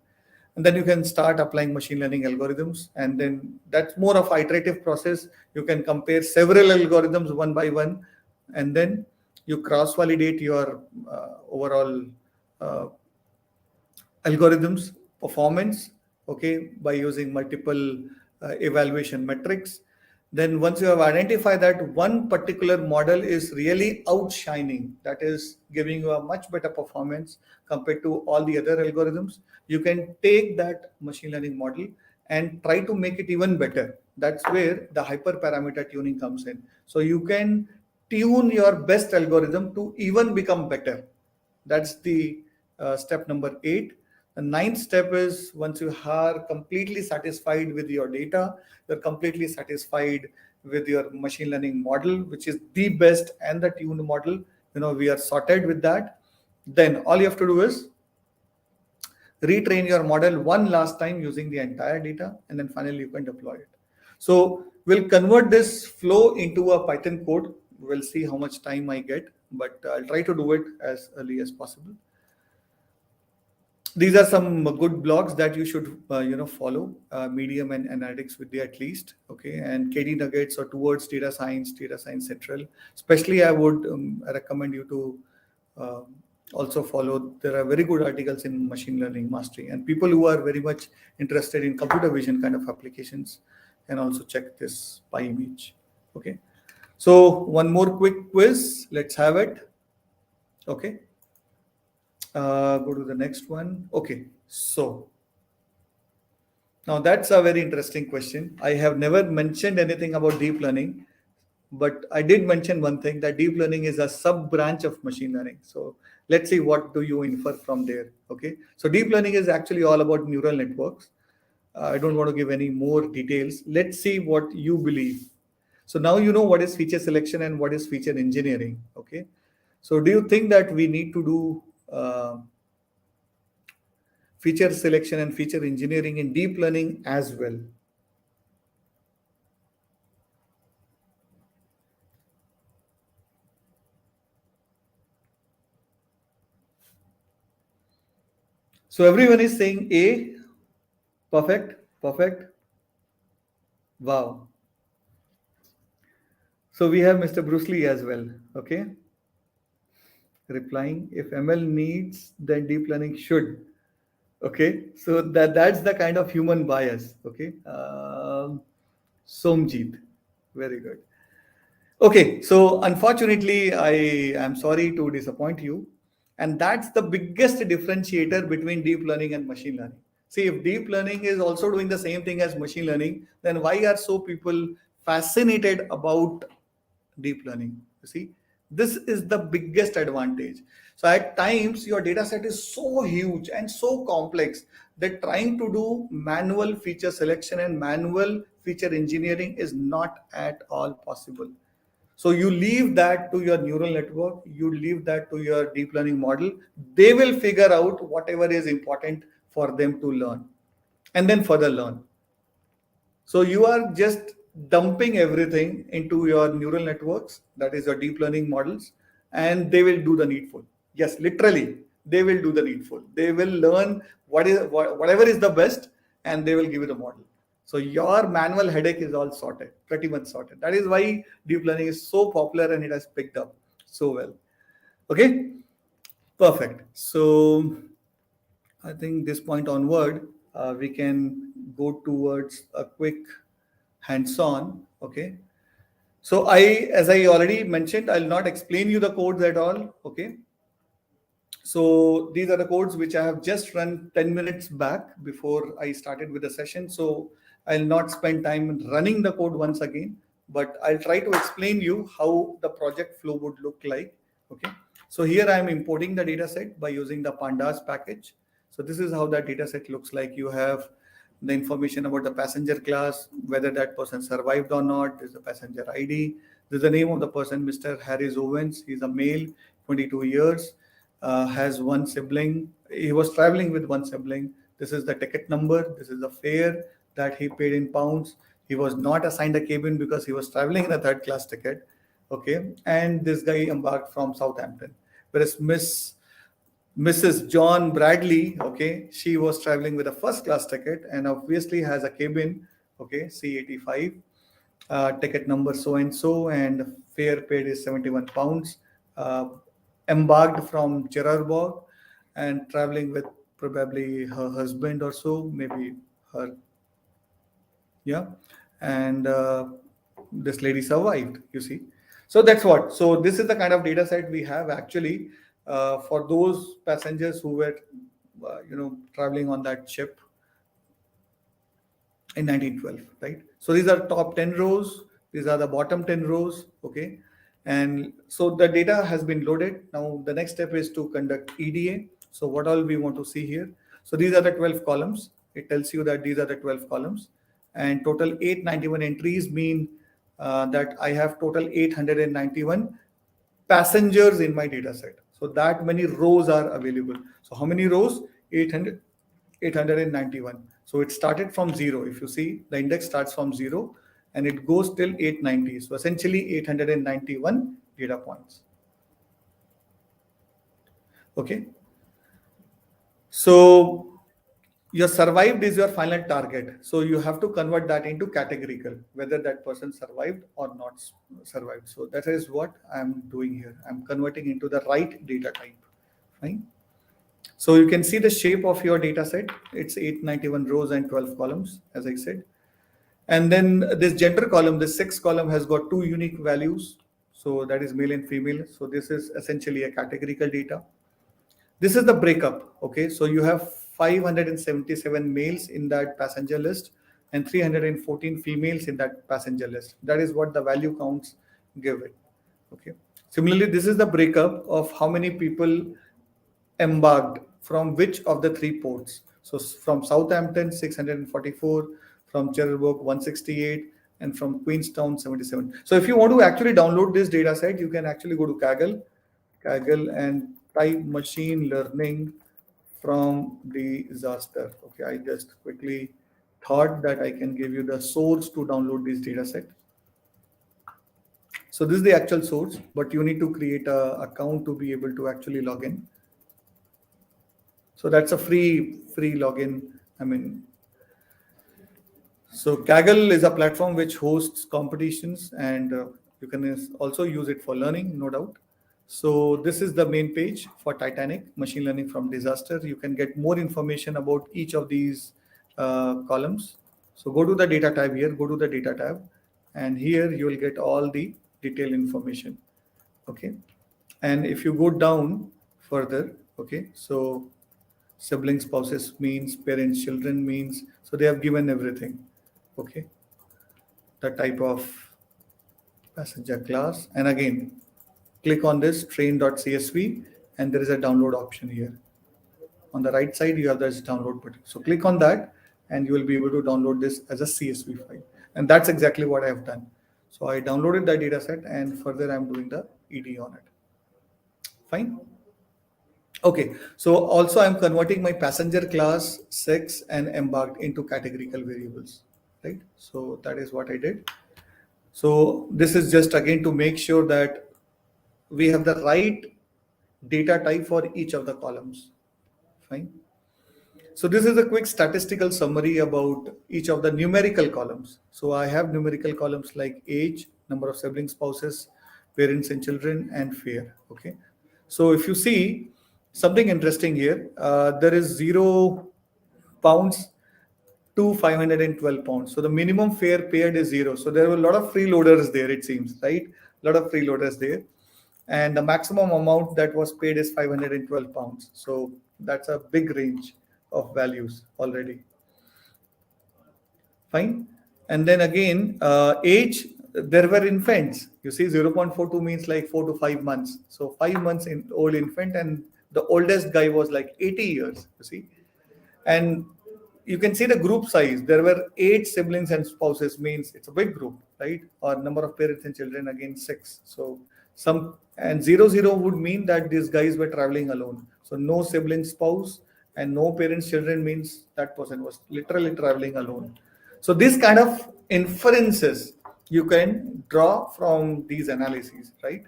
And then you can start applying machine learning algorithms, and then that's more of iterative process. You can compare several algorithms one by one, and then you cross validate your overall uh, algorithms performance, okay, by using multiple evaluation metrics. Then once you have identified that one particular model is really outshining, that is giving you a much better performance compared to all the other algorithms, you can take that machine learning model and try to make it even better. That's where the hyperparameter tuning comes in. So you can tune your best algorithm to even become better. That's the step number 8. The ninth step is once you are completely satisfied with your data, you're completely satisfied with your machine learning model, which is the best and the tuned model. We are sorted with that. Then all you have to do is retrain your model one last time using the entire data, and then finally you can deploy it. So we'll convert this flow into a Python code. We'll see how much time I get, but I'll try to do it as early as possible. These are some good blogs that you should follow, Medium and Analytics Vidhya at least. Okay, and KD Nuggets or towards Data Science Central. Especially, I would recommend you to also follow. There are very good articles in machine learning mastery, and people who are very much interested in computer vision kind of applications can also check this PyImage. Okay, so one more quick quiz. Let's have it. Okay. Go to the next one. Okay, so now that's a very interesting question. I have never mentioned anything about deep learning, but I did mention one thing, that deep learning is a sub branch of machine learning. So let's see what do you infer from there. Okay, so deep learning is actually all about neural networks. I don't want to give any more details. Let's see what you believe. So now you know what is feature selection and what is feature engineering. Okay, so do you think that we need to do feature selection and feature engineering in deep learning as well? So everyone is saying A. Perfect, perfect. Wow. So we have Mr. Bruce Lee as well. Okay, replying, if ML needs, then deep learning should. Okay, so that's the kind of human bias. Okay, Somjit, very good. Okay, so unfortunately, I am sorry to disappoint you. And that's the biggest differentiator between deep learning and machine learning. See, if deep learning is also doing the same thing as machine learning, then why are so people fascinated about deep learning? You see, this is the biggest advantage. So at times, your data set is so huge and so complex that trying to do manual feature selection and manual feature engineering is not at all possible. So you leave that to your neural network, you leave that to your deep learning model. They will figure out whatever is important for them to learn and then further learn. So you are just dumping everything into your neural networks, that is your deep learning models, and they will do the needful. Yes, literally, they will do the needful. They will learn whatever is the best, and they will give you the model. So your manual headache is all sorted, pretty much sorted. That is why deep learning is so popular and it has picked up so well. Okay, perfect. So I think this point onward, we can go towards a quick hands-on. Okay. So as I already mentioned, I'll not explain you the codes at all. Okay. So these are the codes which I have just run 10 minutes back before I started with the session. So I'll not spend time running the code once again, but I'll try to explain you how the project flow would look like. Okay. So here I am importing the data set by using the pandas package. So this is how that data set looks like. You have the information about the passenger class, whether that person survived or not. There's the passenger ID. There's the name of the person, Mr. Harris Owens. He's a male, 22 years, has one sibling. He was traveling with one sibling. This is the ticket number. This is the fare that he paid in pounds. He was not assigned a cabin because he was traveling in a third class ticket. Okay. And this guy embarked from Southampton. Whereas Mrs. John Bradley, okay, she was traveling with a first class ticket and obviously has a cabin, okay, C85, ticket number so and so, and fare paid is 71 pounds. Embarked from Cherarborg and traveling with probably her husband or so, maybe her, yeah, and this lady survived, you see. So that's what. So this is the kind of data set we have actually for those passengers who were, traveling on that ship in 1912, right? So these are top 10 rows. These are the bottom 10 rows, okay? And so the data has been loaded. Now the next step is to conduct EDA. So what all we want to see here. So these are the 12 columns. It tells you that these are the 12 columns. And total 891 entries mean that I have total 891 passengers in my data set. So that many rows are available. So how many rows? 891. So it started from zero. If you see, the index starts from zero and it goes till 890. So essentially 891 data points. Okay. So your survived is your final target. So you have to convert that into categorical, whether that person survived or not survived. So that is what I'm doing here. I'm converting into the right data type. Fine. So you can see the shape of your data set. It's 891 rows and 12 columns, as I said. And then this gender column, this sex column has got two unique values. So that is male and female. So this is essentially a categorical data. This is the breakup. Okay. So you have 577 males in that passenger list and 314 females in that passenger list. That is what the value counts give it. Okay. Similarly, this is the breakup of how many people embarked from which of the three ports. So from Southampton, 644, from Cherbourg, 168, and from Queenstown, 77. So if you want to actually download this data set, you can actually go to Kaggle and type machine learning from disaster. Okay, I just quickly thought that I can give you the source to download this data set. So this is the actual source, but you need to create an account to be able to actually log in. So that's a free login. I mean, so Kaggle is a platform which hosts competitions, and you can also use it for learning, no doubt. So this is the main page for Titanic, machine learning from disaster. You can get more information about each of these columns. So go to the data tab here, go to the data tab, and here you will get all the detailed information. Okay. And if you go down further, okay, so siblings, spouses means, parents, children means, so they have given everything. Okay. The type of passenger class. And again, click on this train.csv and there is a download option here. On the right side, you have this download button. So click on that and you will be able to download this as a CSV file. And that's exactly what I have done. So I downloaded the data set and further I'm doing the ED on it. Fine. Okay, so also I'm converting my passenger class, sex, and embarked into categorical variables, right? So that is what I did. So this is just again to make sure that we have the right data type for each of the columns. Fine. So this is a quick statistical summary about each of the numerical columns. So I have numerical columns like age, number of siblings, spouses, parents and children, and fear. Okay. So if you see something interesting here, there is 0 pounds to 512 pounds. So the minimum fare paid is zero. So there were a lot of freeloaders there, it seems, right? A lot of freeloaders there. And the maximum amount that was paid is 512 pounds. So that's a big range of values already. Fine. And then again, age, there were infants. You see, 0.42 means like 4 to 5 months. So 5 months in old infant, and the oldest guy was like 80 years, you see. And you can see the group size. There were 8 siblings and spouses, means it's a big group, right? Or number of parents and children, again 6. So some, and 00 would mean that these guys were traveling alone. So no sibling spouse and no parents children means that person was literally traveling alone. So this kind of inferences you can draw from these analyses, right?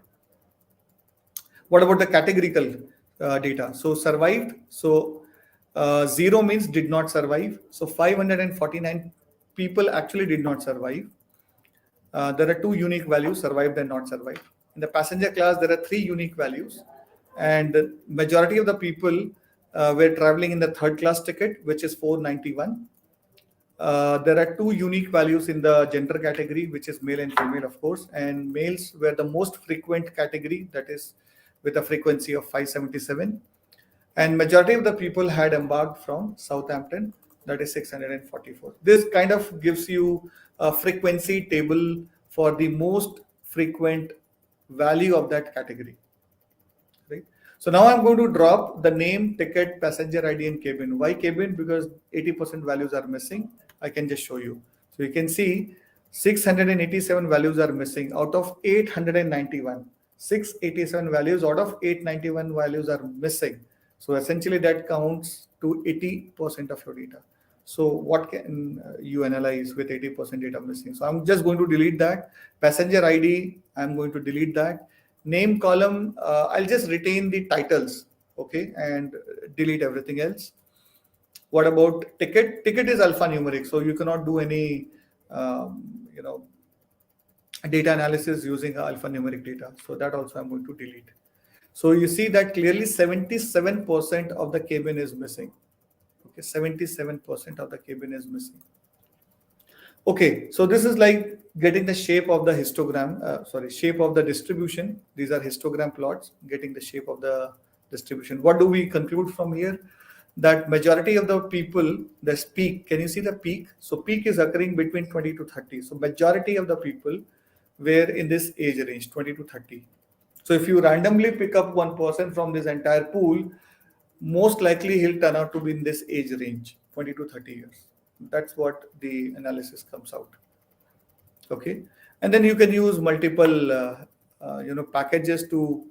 What about the categorical data? So survived. So 0 means did not survive. So 549 people actually did not survive. There are two unique values, survived and not survived. In the passenger class, there are three unique values, and the majority of the people were traveling in the third class ticket, which is 491. There are two unique values in the gender category, which is male and female, of course, and males were the most frequent category, that is with a frequency of 577. And majority of the people had embarked from Southampton, that is 644. This kind of gives you a frequency table for the most frequent value of that category, right? So now I'm going to drop the name, ticket, passenger ID, and cabin. Why cabin? Because 80% values are missing. I can just show you. So you can see 687 values are missing out of 891. 687 values out of 891 values are missing. So essentially that counts to 80% of your data. So what can you analyze with 80% data missing? So I'm just going to delete that. Passenger ID, I'm going to delete that. Name column, I'll just retain the titles, okay, and delete everything else. What about ticket? Ticket is alphanumeric, so you cannot do any, you know, data analysis using alphanumeric data. So that also I'm going to delete. So you see that clearly 77% of the cabin is missing. Okay, 77% of the cabin is missing. Okay, so this is like getting the shape of the histogram, shape of the distribution. These are histogram plots, getting the shape of the distribution. What do we conclude from here? That majority of the people, this peak, can you see the peak? So peak is occurring between 20 to 30. So majority of the people were in this age range, 20 to 30. So if you randomly pick up one person from this entire pool, most likely he'll turn out to be in this age range, 20 to 30 years. That's what the analysis comes out. Okay, and then you can use multiple packages to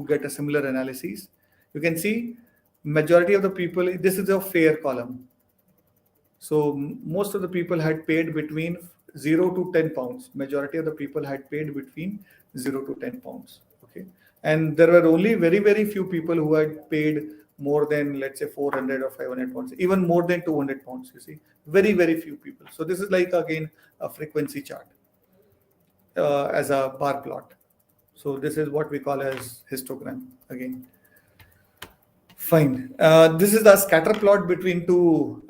get a similar analysis. You can see majority of the people, this is a fair column. So most of the people had paid between 0 to 10 pounds. Majority of the people had paid between 0 to 10 pounds. Okay, and there were only very, very few people who had paid more than, let's say, 400 or 500 pounds, even more than 200 pounds. You see, very, very few people. So this is like, again, a frequency chart as a bar plot. So this is what we call as histogram again. Fine. This is the scatter plot between two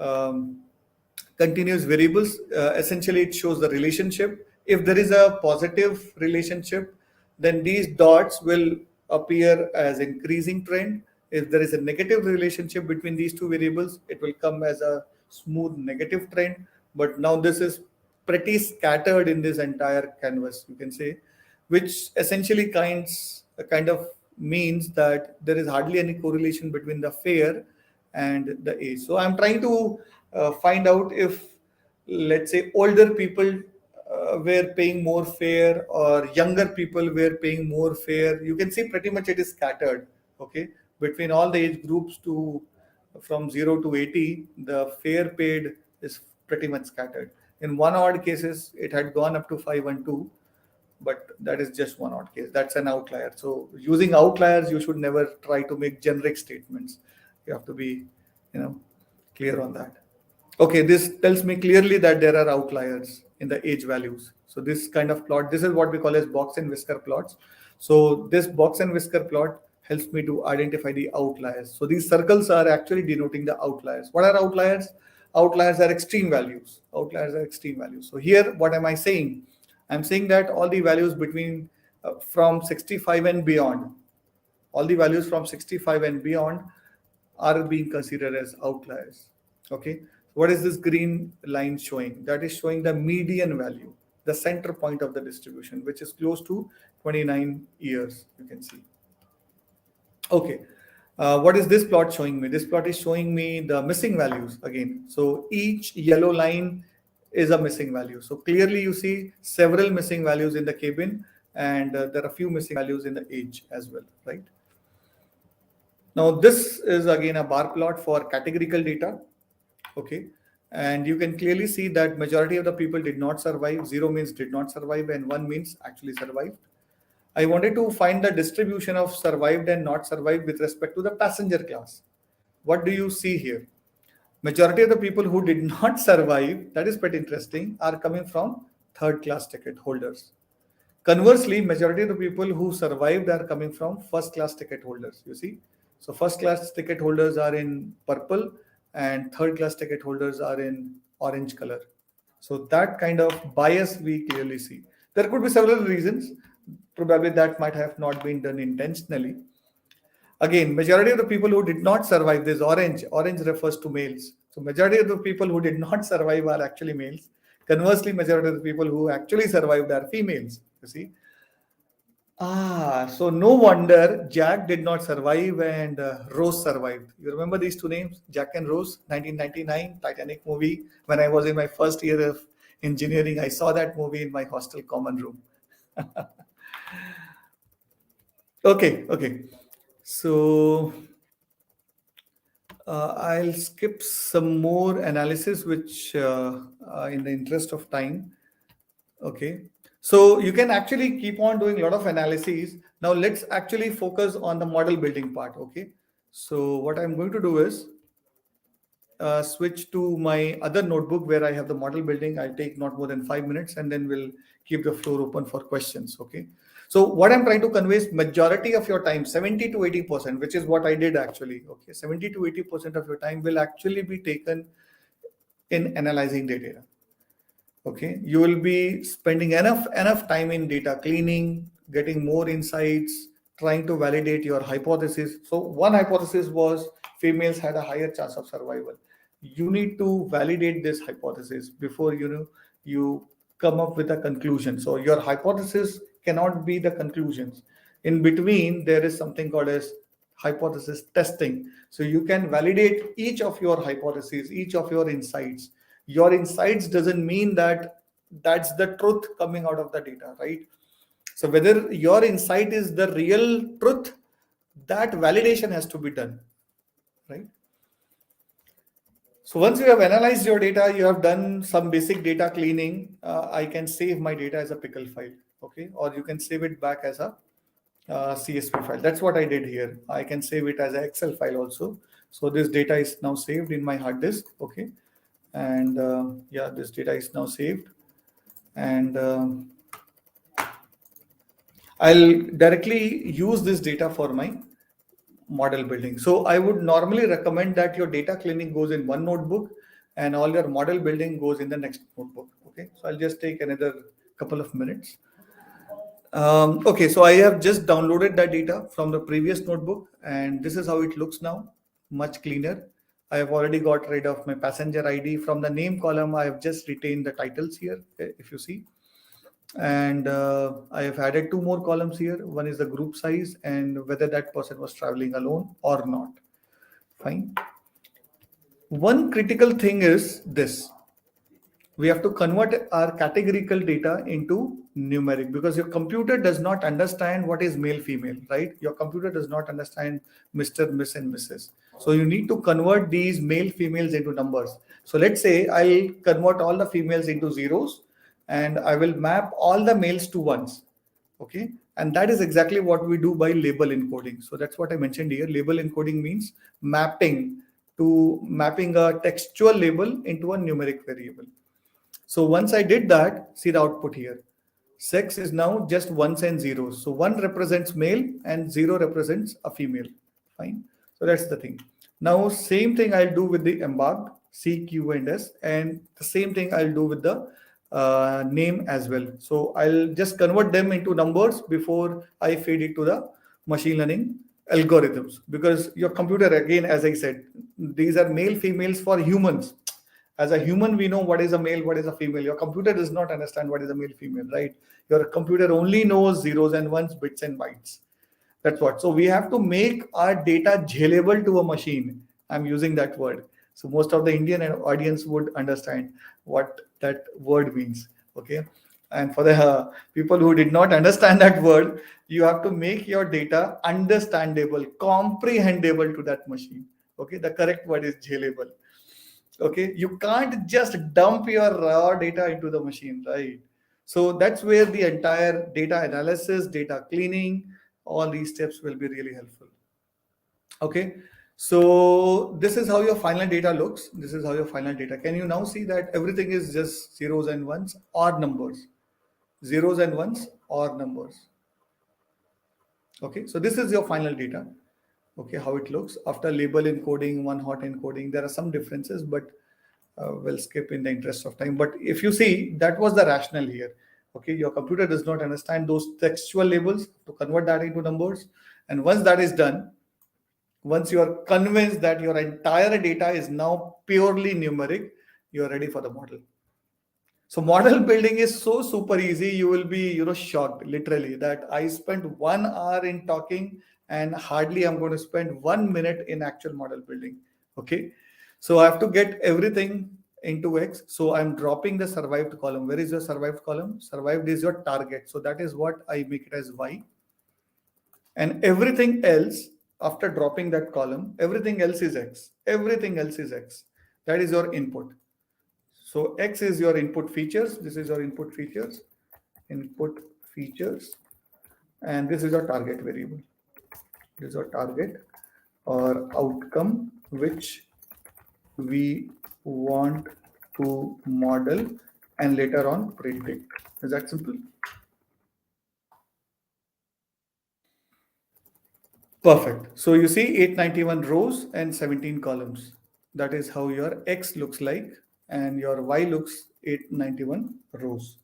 continuous variables. Essentially, it shows the relationship. If there is a positive relationship, then these dots will appear as increasing trend. If there is a negative relationship between these two variables, it will come as a smooth negative trend. But now this is pretty scattered in this entire canvas, you can say, which essentially kind of means that there is hardly any correlation between the fare and the age. So I'm trying to find out if, let's say, older people were paying more fare or younger people were paying more fare. You can see pretty much it is scattered, okay, between all the age groups to from 0 to 80. The fare paid is pretty much scattered. In one odd cases, it had gone up to 512, but that is just one odd case. That's an outlier. So using outliers, you should never try to make generic statements. You have to be, you know, Clear on that? Okay, this tells me clearly that there are outliers in the age values. So this kind of plot, this is what we call as box and whisker plots. So this box and whisker plot helps me to identify the outliers. So these circles are actually denoting the outliers. What are outliers? Outliers are extreme values. Outliers are extreme values. So here, what am I saying? I'm saying that all the values between from 65 and beyond, all the values from 65 and beyond are being considered as outliers. Okay, what is this green line showing? That is showing the median value, the center point of the distribution, which is close to 29 years, you can see. Okay, what is this plot showing me? This plot is showing me the missing values again. So each yellow line is a missing value. So clearly you see several missing values in the cabin, and there are a few missing values in the age as well, right? Now this is again a bar plot for categorical data. Okay, and you can clearly see that majority of the people did not survive. 0 means did not survive and 1 means actually survived. I wanted to find the distribution of survived and not survived with respect to the passenger class. What do you see here? Majority of the people who did not survive, that is pretty interesting, are coming from third class ticket holders. Conversely, majority of the people who survived are coming from first class ticket holders, you see. So first class ticket holders are in purple and third class ticket holders are in orange color. So that kind of bias we clearly see. There could be several reasons. Probably that might have not been done intentionally. Again, majority of the people who did not survive, this orange refers to males. So majority of the people who did not survive are actually males. Conversely, majority of the people who actually survived are females, you see. So no wonder Jack did not survive and Rose survived. You remember these two names, Jack and Rose, 1999 Titanic movie. When I was in my first year of engineering, I saw that movie in my hostel common room. Okay. So I'll skip some more analysis, which in the interest of time. Okay. So you can actually keep on doing a lot of analyses. Now let's actually focus on the model building part. Okay. So what I'm going to do is switch to my other notebook where I have the model building. I'll take not more than 5 minutes and then we'll keep the floor open for questions. Okay. So what I'm trying to convey is majority of your time, 70 to 80%, which is what I did actually. Okay. 70 to 80% of your time will actually be taken in analyzing the data. Okay, you will be spending enough time in data cleaning, getting more insights, trying to validate your hypothesis. So one hypothesis was females had a higher chance of survival. You need to validate this hypothesis before you come up with a conclusion. So your hypothesis cannot be the conclusions. In between there is something called as hypothesis testing. So you can validate each of your hypotheses, each of your insights. Your insights doesn't mean that that's the truth coming out of the data, right? So whether your insight is the real truth, that validation has to be done, right? So once you have analyzed your data, you have done some basic data cleaning, I can save my data as a pickle file, okay? Or you can save it back as a CSV file. That's what I did here. I can save it as an Excel file also. So this data is now saved in my hard disk, okay? And yeah, this data is now saved, and I'll directly use this data for my model building. So I would normally recommend that your data cleaning goes in one notebook and all your model building goes in the next notebook. Okay, so I'll just take another couple of minutes. Okay, so I have just downloaded that data from the previous notebook, and this is how it looks now, much cleaner. I have already got rid of my passenger ID. From the name column, I have just retained the titles here, if you see. And I have added two more columns here. One is the group size and whether that person was traveling alone or not. Fine. One critical thing is this. We have to convert our categorical data into numeric, because your computer does not understand what is male female, right? Your computer does not understand Mr., Miss and Mrs. So you need to convert these male females into numbers. So let's say I'll convert all the females into zeros and I will map all the males to ones. Okay, and that is exactly what we do by label encoding. So that's what I mentioned here. Label encoding means mapping to mapping a textual label into a numeric variable. So once I did that, see the output here. Sex is now just ones and zeros. So one represents male and zero represents a female. Fine. So that's the thing. Now same thing I'll do with the embarked C, Q, and S, and the same thing I'll do with the name as well. So I'll just convert them into numbers before I feed it to the machine learning algorithms, because your computer, again, as I said, these are male females for humans. As a human, we know what is a male, what is a female. Your computer does not understand what is a male female, right? Your computer only knows zeros and ones, bits and bytes. That's what. So we have to make our data jailable to a machine. I'm using that word. So most of the Indian audience would understand what that word means. Okay. And for the people who did not understand that word, you have to make your data understandable, comprehensible to that machine. Okay. The correct word is jailable. Okay. You can't just dump your raw data into the machine, right? So that's where the entire data analysis, data cleaning, all these steps will be really helpful. Okay, so this is how your final data looks. This is how your final data. Can you now see that everything is just zeros and ones or numbers? Zeros and ones or numbers. Okay, so this is your final data. Okay, how it looks after label encoding, one hot encoding. There are some differences, but we'll skip in the interest of time. But if you see, that was the rationale here. Okay, your computer does not understand those textual labels to convert that into numbers. And once that is done, once you are convinced that your entire data is now purely numeric, you are ready for the model. So model building is so super easy. You will be, shocked literally that I spent 1 hour in talking and hardly I'm going to spend 1 minute in actual model building. Okay. So I have to get everything into X. So I'm dropping the survived column. Where is your survived column? Survived is your target. So that is what I make it as Y. And everything else, after dropping that column, everything else is X. Everything else is X. That is your input. So X is your input features. This is your input features. Input features. And this is your target variable. This is your target or outcome which we want to model and later on predict. Is that simple? Perfect. So you see 891 rows and 17 columns. That is how your X looks like, and your Y looks 891 rows.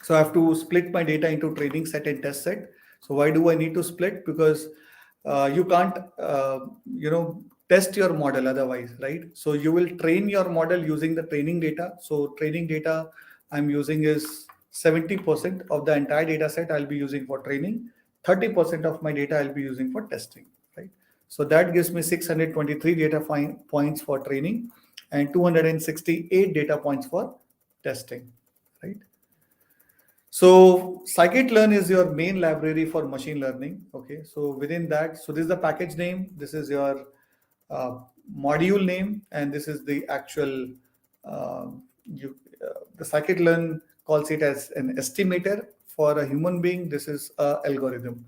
So I have to split my data into training set and test set. So why do I need to split? Because you can't, test your model otherwise, right? So you will train your model using the training data. So training data I'm using is 70% of the entire data set I'll be using for training. 30% of my data I'll be using for testing, right? So that gives me 623 data points for training and 268 data points for testing, right? So scikit-learn is your main library for machine learning. Okay, so within that, so this is the package name, this is your uh, module name, and this is the actual the scikit-learn calls it as an estimator. For a human being, this is a algorithm.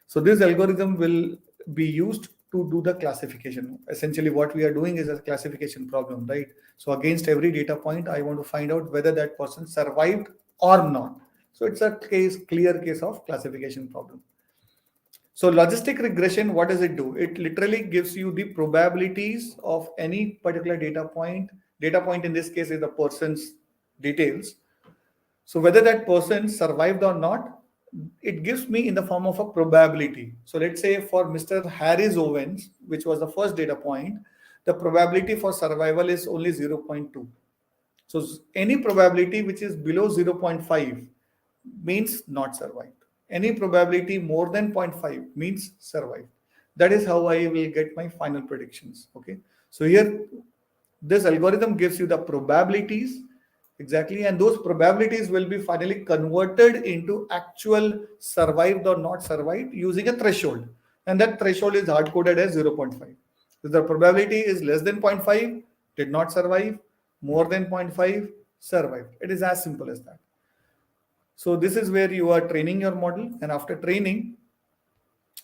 So this algorithm will be used to do the classification. Essentially, what we are doing is a classification problem, right? So against every data point, I want to find out whether that person survived or not. So it's a clear case of classification problem. So logistic regression, what does it do? It literally gives you the probabilities of any particular data point. Data point in this case is the person's details. So whether that person survived or not, it gives me in the form of a probability. So let's say for Mr. Harris Owens, which was the first data point, the probability for survival is only 0.2. So any probability which is below 0.5 means not survived. Any probability more than 0.5 means survived. That is how I will get my final predictions. Okay. So here, this algorithm gives you the probabilities exactly, and those probabilities will be finally converted into actual survived or not survived using a threshold. And that threshold is hard coded as 0.5. If the probability is less than 0.5, did not survive, more than 0.5, survived. It is as simple as that. So this is where you are training your model, and after training,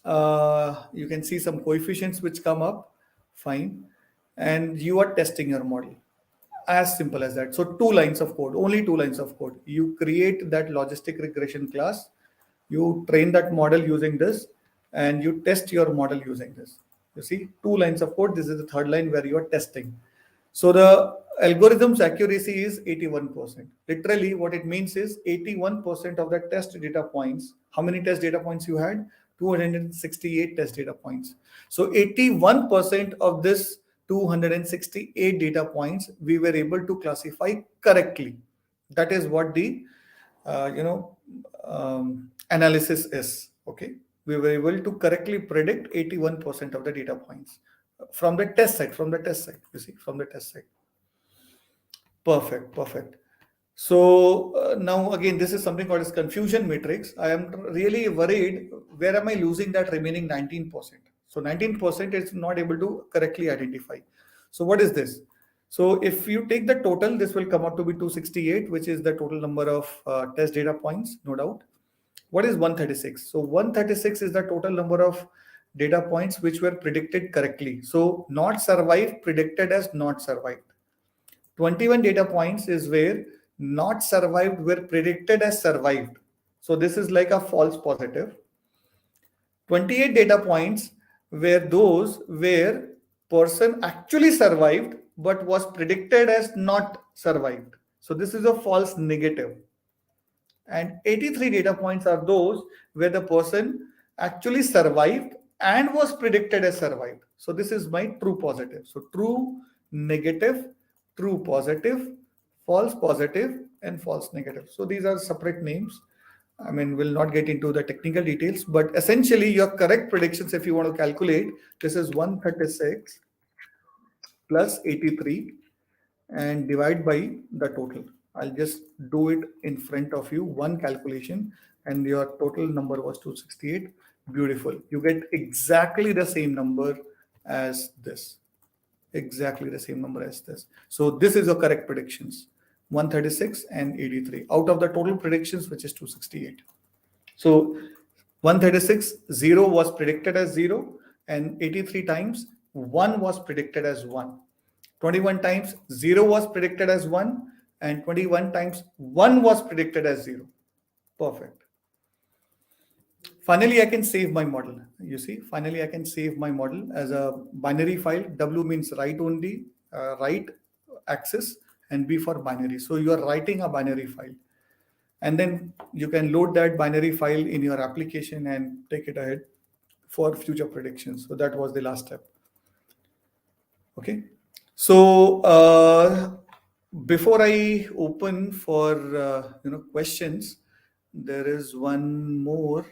you can see some coefficients which come up. Fine. and you are testing your model. As simple as that. So 2 lines of code, only 2 lines of code. You create that logistic regression class, you train that model using this, and you test your model using this. You see, 2 lines of code. This is the third line where you are testing. So the algorithm's accuracy is 81%. Literally, what it means is 81% of the test data points. How many test data points you had? 268 test data points. So 81% of this 268 data points we were able to classify correctly. That is what the uh, you know analysis is. Okay, we were able to correctly predict 81% of the data points from the test set. From the test set, you see, from the test set. Perfect, perfect. So now again, this is something called as confusion matrix. I am really worried. Where am I losing that remaining 19%? So 19% is not able to correctly identify. So what is this? So if you take the total, this will come out to be 268, which is the total number of test data points, no doubt. What is 136? So 136 is the total number of data points which were predicted correctly. So not survived, predicted as not survived. 21 data points is where not survived were predicted as survived. So this is like a false positive. 28 data points were those where person actually survived but was predicted as not survived. So this is a false negative. And 83 data points are those where the person actually survived and was predicted as survived. So this is my true positive. So true negative, true positive, false positive, and false negative. So these are separate names. I mean, we'll not get into the technical details, but essentially your correct predictions, if you want to calculate, this is 136 plus 83 and divide by the total. I'll just do it in front of you, one calculation, and your total number was 268. Beautiful. You get exactly the same number as this. Exactly the same number as this. So this is your correct predictions, 136 and 83 out of the total predictions, which is 268. So 136, 0 was predicted as 0, and 83 times 1 was predicted as 1. 21 times 0 was predicted as 1, and 21 times 1 was predicted as 0. Perfect. Finally, I can save my model. You see, finally, I can save my model as a binary file. W means write only, write axis, and B for binary. So you are writing a binary file. And then you can load that binary file in your application and take it ahead for future predictions. So that was the last step. Okay. So before I open for questions, there is one more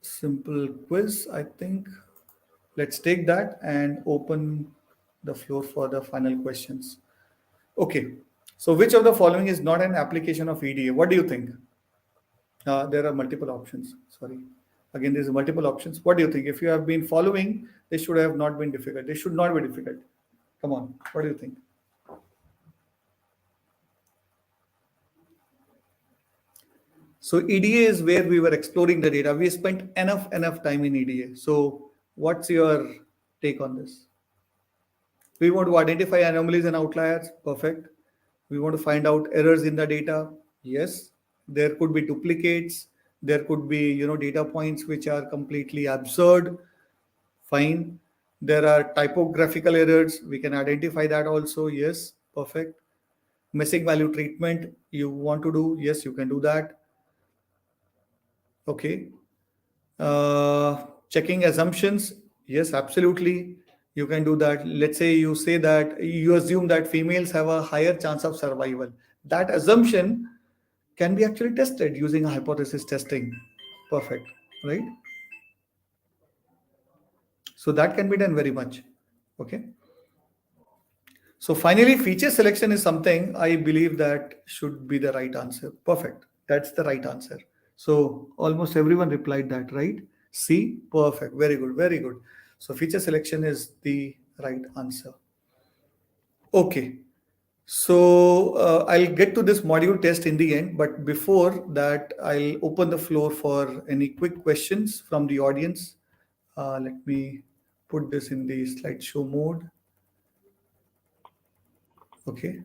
simple quiz, I think. Let's take that and open the floor for the final questions. Okay. So which of the following is not an application of EDA? What do you think? There are multiple options. Sorry. Again, there's multiple options. What do you think? If you have been following, they should have not been difficult. They should not be difficult. Come on. What do you think? So EDA is where we were exploring the data. We spent enough time in EDA. So what's your take on this? We want to identify anomalies and outliers. Perfect. We want to find out errors in the data. Yes. There could be duplicates. There could be, data points which are completely absurd. Fine. There are typographical errors. We can identify that also. Yes. Perfect. Missing value treatment you want to do. Yes, you can do that. Okay. Checking assumptions. Yes, absolutely. You can do that. Let's say you say that you assume that females have a higher chance of survival. That assumption can be actually tested using a hypothesis testing. Perfect. Right? So that can be done very much. Okay. So finally, feature selection is something I believe that should be the right answer. Perfect. That's the right answer. So almost everyone replied that, right? C, perfect. Very good. Very good. So feature selection is the right answer. Okay. So I'll get to this module test in the end, but before that, I'll open the floor for any quick questions from the audience. Let me put this in the slideshow mode. Okay.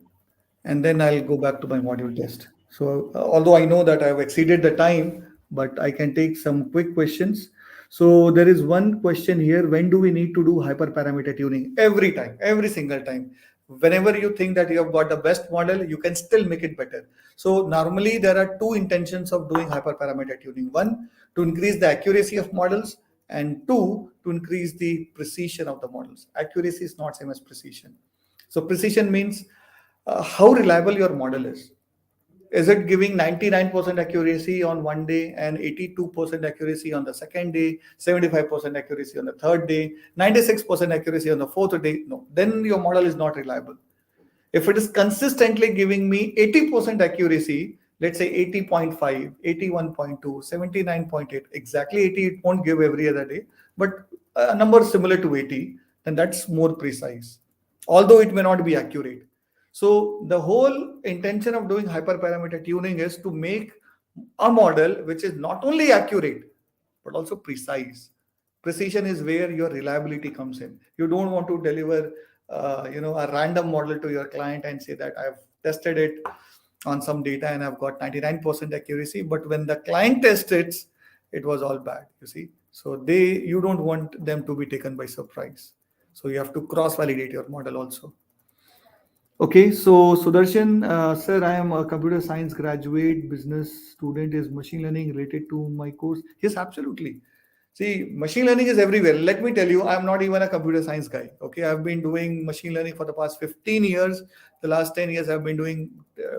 And then I'll go back to my module test. So, although I know that I've exceeded the time, but I can take some quick questions. So, there is one question here: when do we need to do hyperparameter tuning? Every time, every single time. Whenever you think that you have got the best model, you can still make it better. So, normally there are two intentions of doing hyperparameter tuning: one, to increase the accuracy of models, and two, to increase the precision of the models. Accuracy is not same as precision. So, precision means how reliable your model is. Is it giving 99% accuracy on one day and 82% accuracy on the second day, 75% accuracy on the third day, 96% accuracy on the fourth day? No, then your model is not reliable. If it is consistently giving me 80% accuracy, let's say 80.5, 81.2, 79.8, exactly 80, it won't give every other day, but a number similar to 80, then that's more precise, although it may not be accurate. So the whole intention of doing hyperparameter tuning is to make a model which is not only accurate, but also precise. Precision is where your reliability comes in. You don't want to deliver a random model to your client and say that I've tested it on some data and I've got 99% accuracy, but when the client tests it, it was all bad, you see. So you don't want them to be taken by surprise. So you have to cross validate your model also. Okay, so Sudarshan, sir, I am a computer science graduate, business student. Is machine learning related to my course? Yes, absolutely. See, machine learning is everywhere. Let me tell you, I'm not even a computer science guy. Okay, I've been doing machine learning for the past 15 years. The last 10 years, I've been doing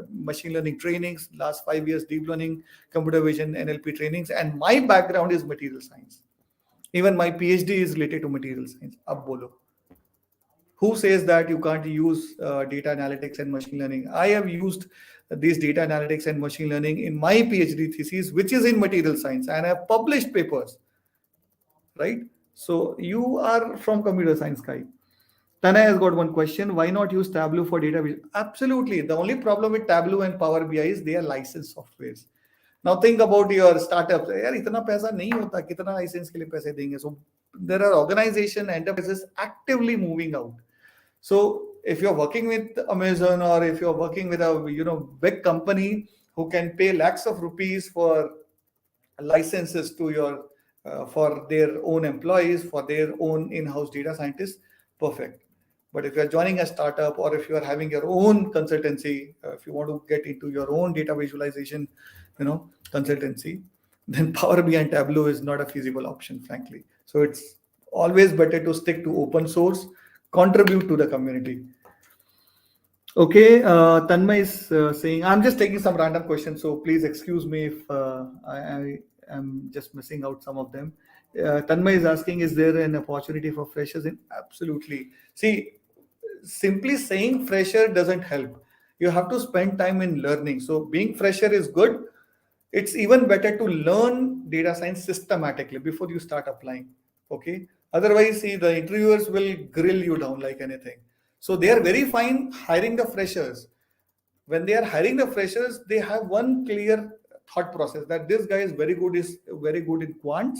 machine learning trainings. Last 5 years, deep learning, computer vision, NLP trainings. And my background is material science. Even my PhD is related to material science. Ab bolo. Who says that you can't use data analytics and machine learning? I have used these data analytics and machine learning in my PhD thesis, which is in material science, and I have published papers, right? So you are from computer science, guy. Tana has got one question. Why not use Tableau for data? Absolutely. The only problem with Tableau and Power BI is they are licensed softwares. Now think about your startups. यार इतना पैसा नहीं होता, कितना license के लिए पैसे देंगे? So there are organization enterprises actively moving out. So if you're working with Amazon or if you're working with a big company who can pay lakhs of rupees for licenses to your for their own employees, for their own in-house data scientists, perfect. But if you're joining a startup or if you are having your own consultancy, if you want to get into your own data visualization, consultancy, then Power BI and Tableau is not a feasible option, frankly. So it's always better to stick to open source, contribute to the community. Okay, Tanmay is saying, I'm just taking some random questions, so please excuse me if I am just missing out some of them. Tanmay is asking, is there an opportunity for freshers in? Absolutely. See, simply saying fresher doesn't help. You have to spend time in learning. So being fresher is good. It's even better to learn data science systematically before you start applying. Okay. Otherwise, see, the interviewers will grill you down like anything. So they are very fine hiring the freshers. When they are hiring the freshers, they have one clear thought process that this guy is very good in quants.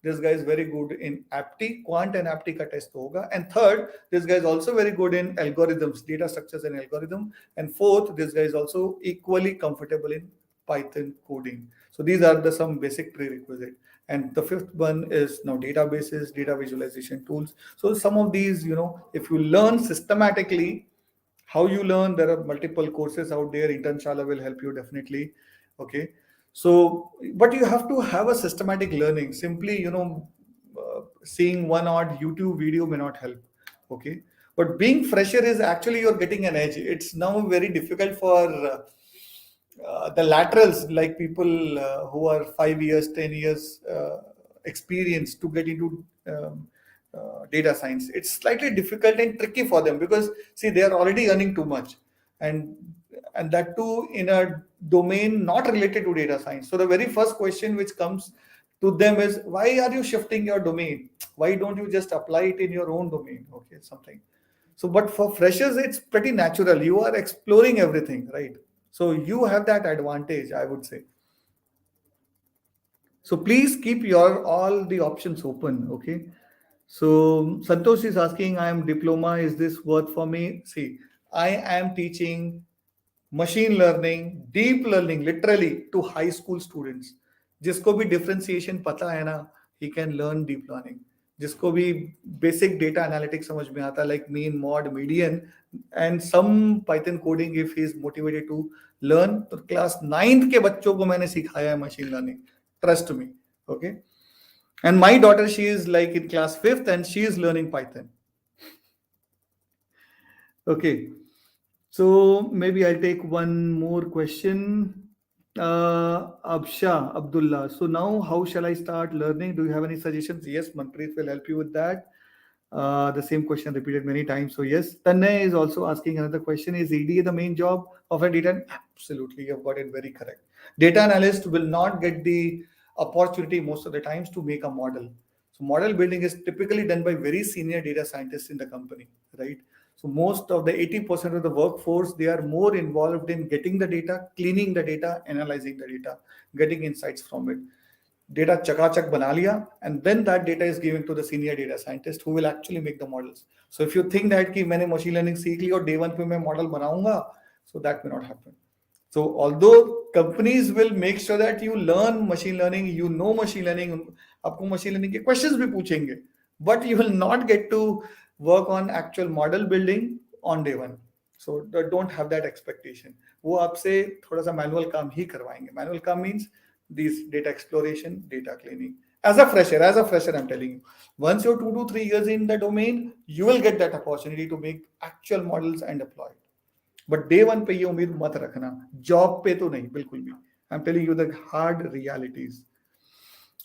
This guy is very good in apti, quant and apti ka test hoga. And third, this guy is also very good in algorithms, data structures and algorithm. And fourth, this guy is also equally comfortable in Python coding. So these are the some basic prerequisite. And the fifth one is now databases, data visualization tools. So some of these, if you learn systematically, how you learn, there are multiple courses out there. Internshala will help you definitely. Okay. So, but you have to have a systematic learning. Simply, seeing one odd YouTube video may not help. Okay. But being fresher is actually you're getting an edge. It's now very difficult for the laterals, like people who are 5 years, 10 years experience to get into data science. It's slightly difficult and tricky for them because see they are already earning too much, and that too in a domain not related to data science. So the very first question which comes to them is, why are you shifting your domain? Why don't you just apply it in your own domain? Okay, something. So but for freshers it's pretty natural. You are exploring everything, right? So you have that advantage, I would say. So please keep your all the options open. Okay. So Santosh is asking, I am diploma, is this worth for me? See, I am teaching machine learning, deep learning, literally to high school students. जिसको भी differentiation पता है ना, he can learn deep learning. जिसको भी basic data analytics समझ में आता है, like mean, mode, median, and some Python coding if he is motivated to learn. तो class 9th के बच्चों को मैंने सिखाया है machine learning. Trust me. Okay. And my daughter, she is like in class 5th and she is learning Python. Okay. So maybe I'll take one more question. Absha Abdullah. So now, how shall I start learning? Do you have any suggestions? Yes, Manpreet will help you with that. The same question repeated many times. So yes, Tanay is also asking another question: is EDA the main job of a data? Absolutely, you've got it very correct. Data analyst will not get the opportunity most of the times to make a model. So model building is typically done by very senior data scientists in the company, right? So most of the 80% of the workforce, they are more involved in getting the data, cleaning the data, analyzing the data, getting insights from it. Data chakachak bana liya, and then that data is given to the senior data scientist who will actually make the models. So if you think that कि मैंने machine learning सीख ली और day one पे मैं model बनाऊंगा, so that may not happen. So although companies will make sure that you learn machine learning, you know machine learning, आपको machine learning के questions भी पूछेंगे, but you will not get to work on actual model building on day one. So don't have that expectation. वो आपसे थोड़ा सा manual काम ही करवाएंगे. Manual काम means these data exploration, data cleaning. As a fresher, I'm telling you, once you're 2 to 3 years in the domain, you will get that opportunity to make actual models and deploy it. But day one पे ये उम्मीद मत रखना, job पे तो नहीं बिल्कुल भी. I am telling you the hard realities.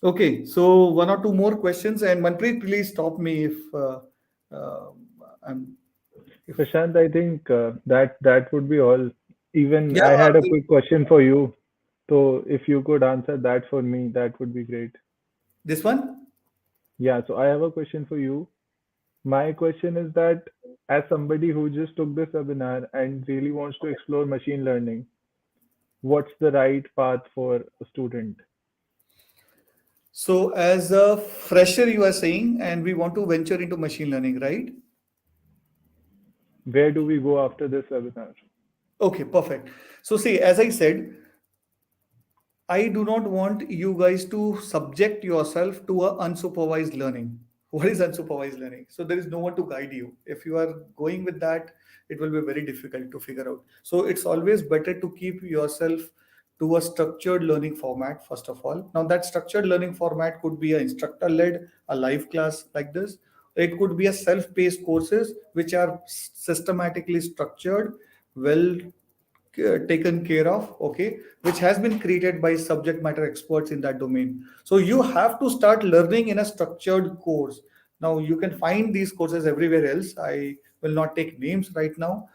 Okay, so one or two more questions, and Manpreet, please stop me if uh, I'm if Prashant, I think that would be all. Even yeah. I had a quick question for you. So if you could answer that for me, that would be great. This one. Yeah, so I have a question for you. My question is that as somebody who just took this webinar and really wants to explore machine learning, what's the right path for a student? So as a fresher, you are saying, and we want to venture into machine learning, right? Where do we go after this webinar? Okay, perfect. So see, as I said, I do not want you guys to subject yourself to a unsupervised learning. What is unsupervised learning? So there is no one to guide you. If you are going with that, it will be very difficult to figure out. So it's always better to keep yourself to a structured learning format, first of all. Now, that structured learning format could be an instructor led, a live class like this. It could be a self paced courses which are systematically structured, well taken care of, okay, which has been created by subject matter experts in that domain. So you have to start learning in a structured course. Now you can find these courses everywhere else. I will not take names right now,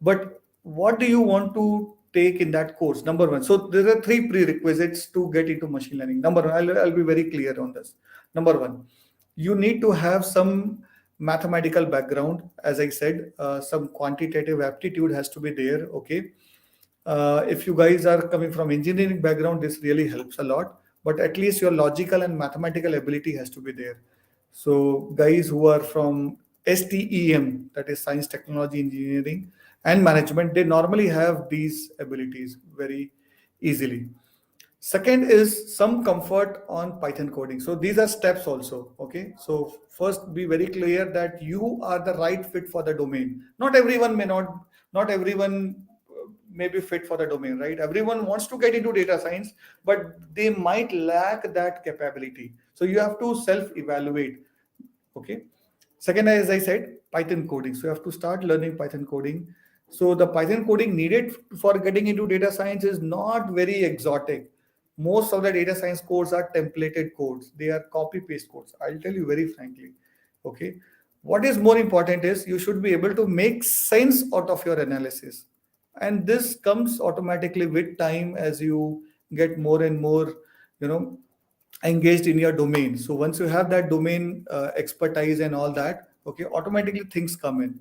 but what do you want to take in that course? Number one, so there are three prerequisites to get into machine learning. Number one, I'll be very clear on this. Number one, you need to have some mathematical background. As I said, some quantitative aptitude has to be there, okay. If you guys are coming from engineering background, this really helps a lot, but at least your logical and mathematical ability has to be there. So guys who are from STEM, that is science, technology, engineering and management, they normally have these abilities very easily. Second is some comfort on Python coding. So these are steps also. Okay. So first, be very clear that you are the right fit for the domain. Not everyone may not everyone may be fit for the domain, right? Everyone wants to get into data science, but they might lack that capability. So you have to self-evaluate. Okay. Second, as I said, Python coding. So you have to start learning Python coding. So the Python coding needed for getting into data science is not very exotic. Most of the data science codes are templated codes. They are copy paste codes. I'll tell you very frankly. Okay. What is more important is you should be able to make sense out of your analysis. And this comes automatically with time as you get more and more, you know, engaged in your domain. So once you have that domain expertise and all that, okay, automatically things come in.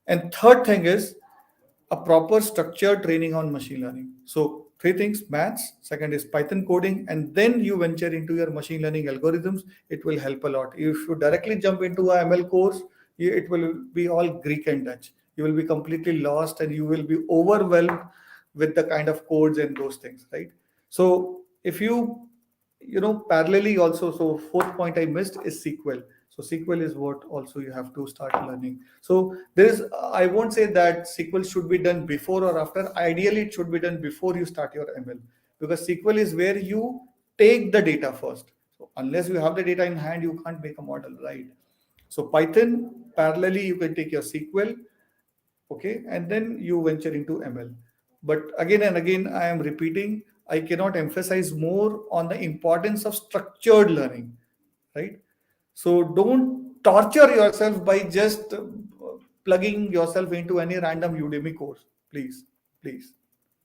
And third thing is a proper structured training on machine learning. So three things: maths, second is Python coding, and then you venture into your machine learning algorithms. It will help a lot. If you directly jump into a ML course, it will be all Greek and Dutch. You will be completely lost and you will be overwhelmed with the kind of codes and those things, right? So if you parallelly also, so fourth point I missed is SQL. So SQL is what also you have to start learning. So there is, I won't say that SQL should be done before or after. Ideally it should be done before you start your ML, because SQL is where you take the data first. So unless you have the data in hand, you can't make a model, right? So Python, parallelly you can take your SQL, okay, and then you venture into ML. But again and again, I am repeating, I cannot emphasize more on the importance of structured learning, right? So don't torture yourself by just plugging yourself into any random Udemy course, please, please.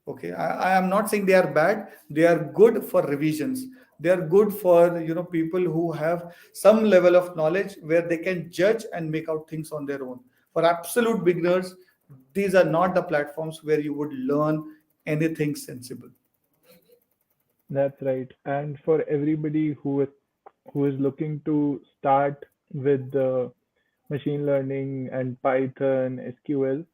Okay, I am not saying they are bad. They are good for revisions. They are good for people who have some level of knowledge where they can judge and make out things on their own. For absolute beginners, these are not the platforms where you would learn anything sensible. That's right. And for everybody who is looking to start with the machine learning and Python, SQL.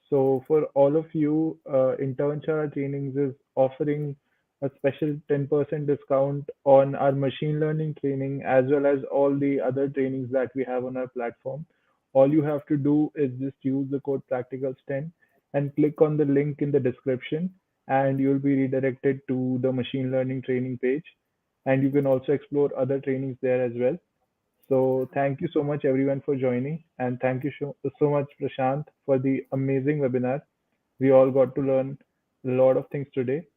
So for all of you, Internshala Trainings is offering a special 10% discount on our machine learning training as well as all the other trainings that we have on our platform. All you have to do is just use the code practicals10 and click on the link in the description, and you'll be redirected to the machine learning training page. And you can also explore other trainings there as well. So thank you so much everyone for joining, and thank you so much Prashant for the amazing webinar. We all got to learn a lot of things today.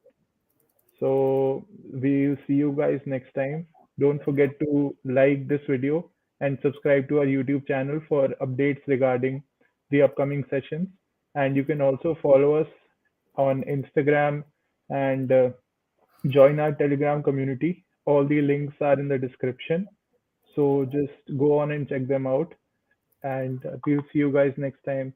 So we'll see you guys next time. Don't forget to like this video and subscribe to our YouTube channel for updates regarding the upcoming sessions. And you can also follow us on Instagram and join our Telegram community. All the links are in the description. So just go on and check them out. And we'll see you guys next time.